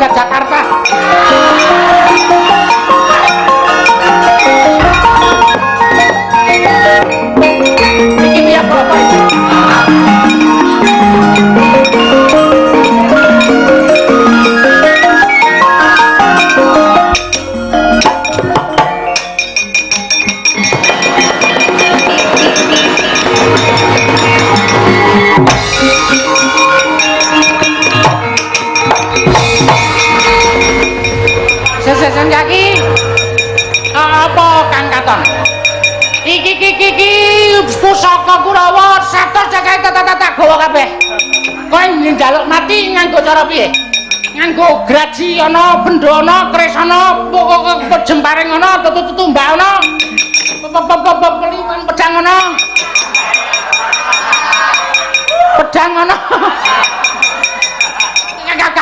Jakarta bikin dia apa senjaki apa Kang Katon iki pusaka Kurawa 100 jaga tata gawa kabeh kowe njaluk mati nganggo cara piye nganggo graji ana bendha ana kris ana jemparing ana tutumbak ana peliman pedang ana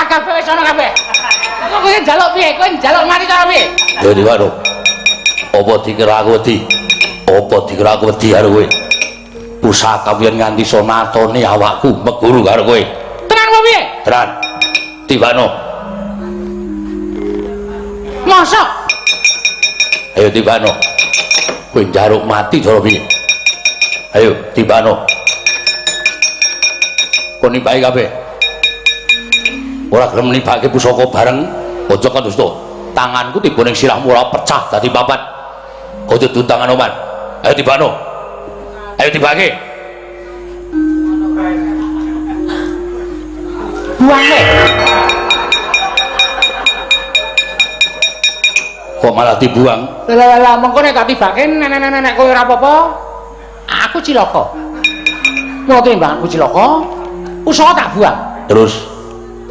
kabeh wis ana kabeh kowe njaluk piye kowe njaluk mati cara piye yo diwaro apa dikira aku wedi karo kowe pusaka piyen nganti sonatone awakku meguru karo kowe tenan apa piye tenan Tibano. Mosok Ayo Tibano. Kowe njaruk mati cara piye? Ayo Tibano. Kon nibake kabeh. Ora gelem nibake pusaka bareng, aja kan dusta. Tanganku tiba ning sirahmu ora pecah dadi papat. Aja tuntangan oman. Ayo Tibano. Ayo dibake. buange. Kok malah dibuang? Lah mengko nek tak tibake nenek kowe ora apa-apa. Aku cilaka. Mau timbang aku cilaka, usaha tak buang. Terus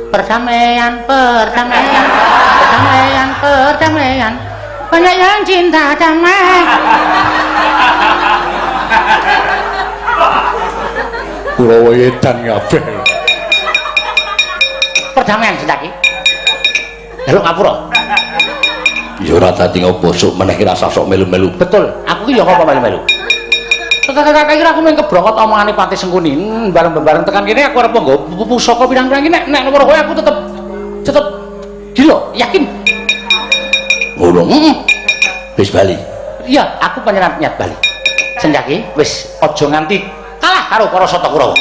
Perdamaian, perdamaian, perdamaian, perdamaian. Banyak yang cinta damai. kula edan kabeh. Perdamaian sendaki. Delok ngapura. Ya ora dadi ngopo sok meneh rasa sok melu-melu. Betul, aku ki ya apa melu-melu. Tekan kira aku mung kebrongkot omongane Pati Sengkuni, bareng-bareng tekan kene aku arep nggo pusaka pirang-pirang iki nek nomor kowe aku tetep gila, yakin. Ngono. Wis bali. Iya, aku panjenengan niat bali. Sendaki wis aja nganti kalah karo para Sata Kurawa.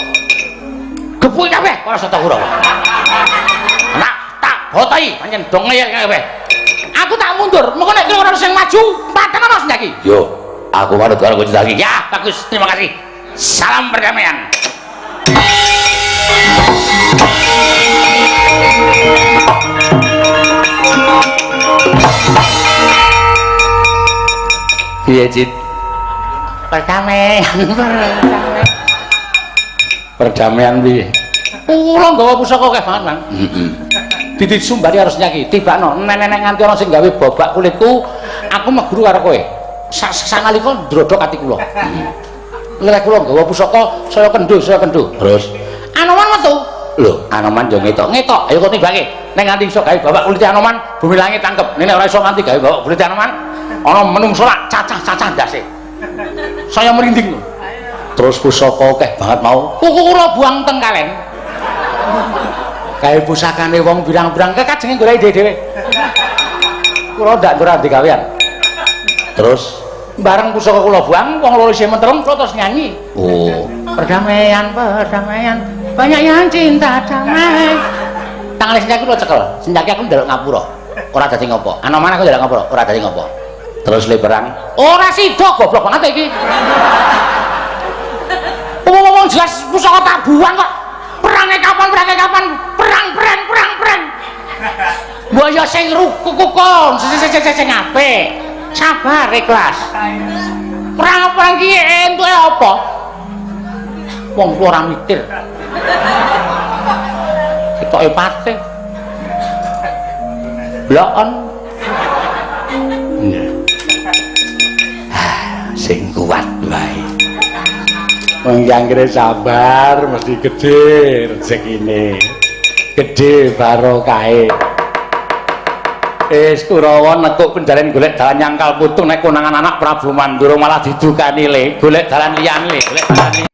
Gepuki kabeh para Sata Kurawa. Nak tak botai pancen do ngeyel kabeh. Aku tak mundur, mengko nek ora sing maju, paten ana Sendaki. Yo, aku manut karo kowe Sendaki. Ya, bagus. Terima kasih. Salam perdamaian. Piye, Cit? Perdamaian. Perdamaian piye? Kula nggawa pusaka akeh banget, Bang. Heeh. Dadi sumbari harus nyaki. Tibakno, nenek nganti ana sing gawe bobak kulitku, aku meguru karo kowe. Sanalika ndrodok ati kula. Lek kula nggawa pusaka saya kendho. Terus Anoman metu. lho, Anoman yo ngetok. Ayo kok timbake. Nek nganti iso gawe bobak kulit Anoman, bumi langit tangkep. Nek ora iso nganti gawe bobak kulit Anoman, ana menungso lak cacah-cacah ndase. Saya merinding. terus pusaka akeh banget mau. Kuku kula buang teng kalen. Gawe pusakane wong birang-birang kekajenge golek dhewe-dhewe. Kula ndak ora digawean. Terus Bareng pusaka kula buang, wong loro isih menteleng kula terus nyanyi. oh, Perdamaian, perdamaian, banyak yang cinta damai. Tangane Sendaki kula cekel. Sendaki aku ndelok ngapura. Ora dadi ngopo. Anoman aku ndelok ngapura, ora dadi ngopo. terus le perang. Ora sida goblok banget iki. Wong jelas pusaka tak buang kok. Perangnya kapan? Perang. Mbok ya sing rukuk-rukuk, sing apik. Sabar, ikhlas. Perang iki entuke apa? Wong ora mikir. Ketoke pate. Bloken. Sing kuat wae. Wong anggere sabar mesti gedhe rezekine. Gedhe barokahe. Kurawa nekuk penjalen golek dalan nyangkal putung nek konangan anak Prabu Mandura malah didukani le golek dalan liyane le golek dalan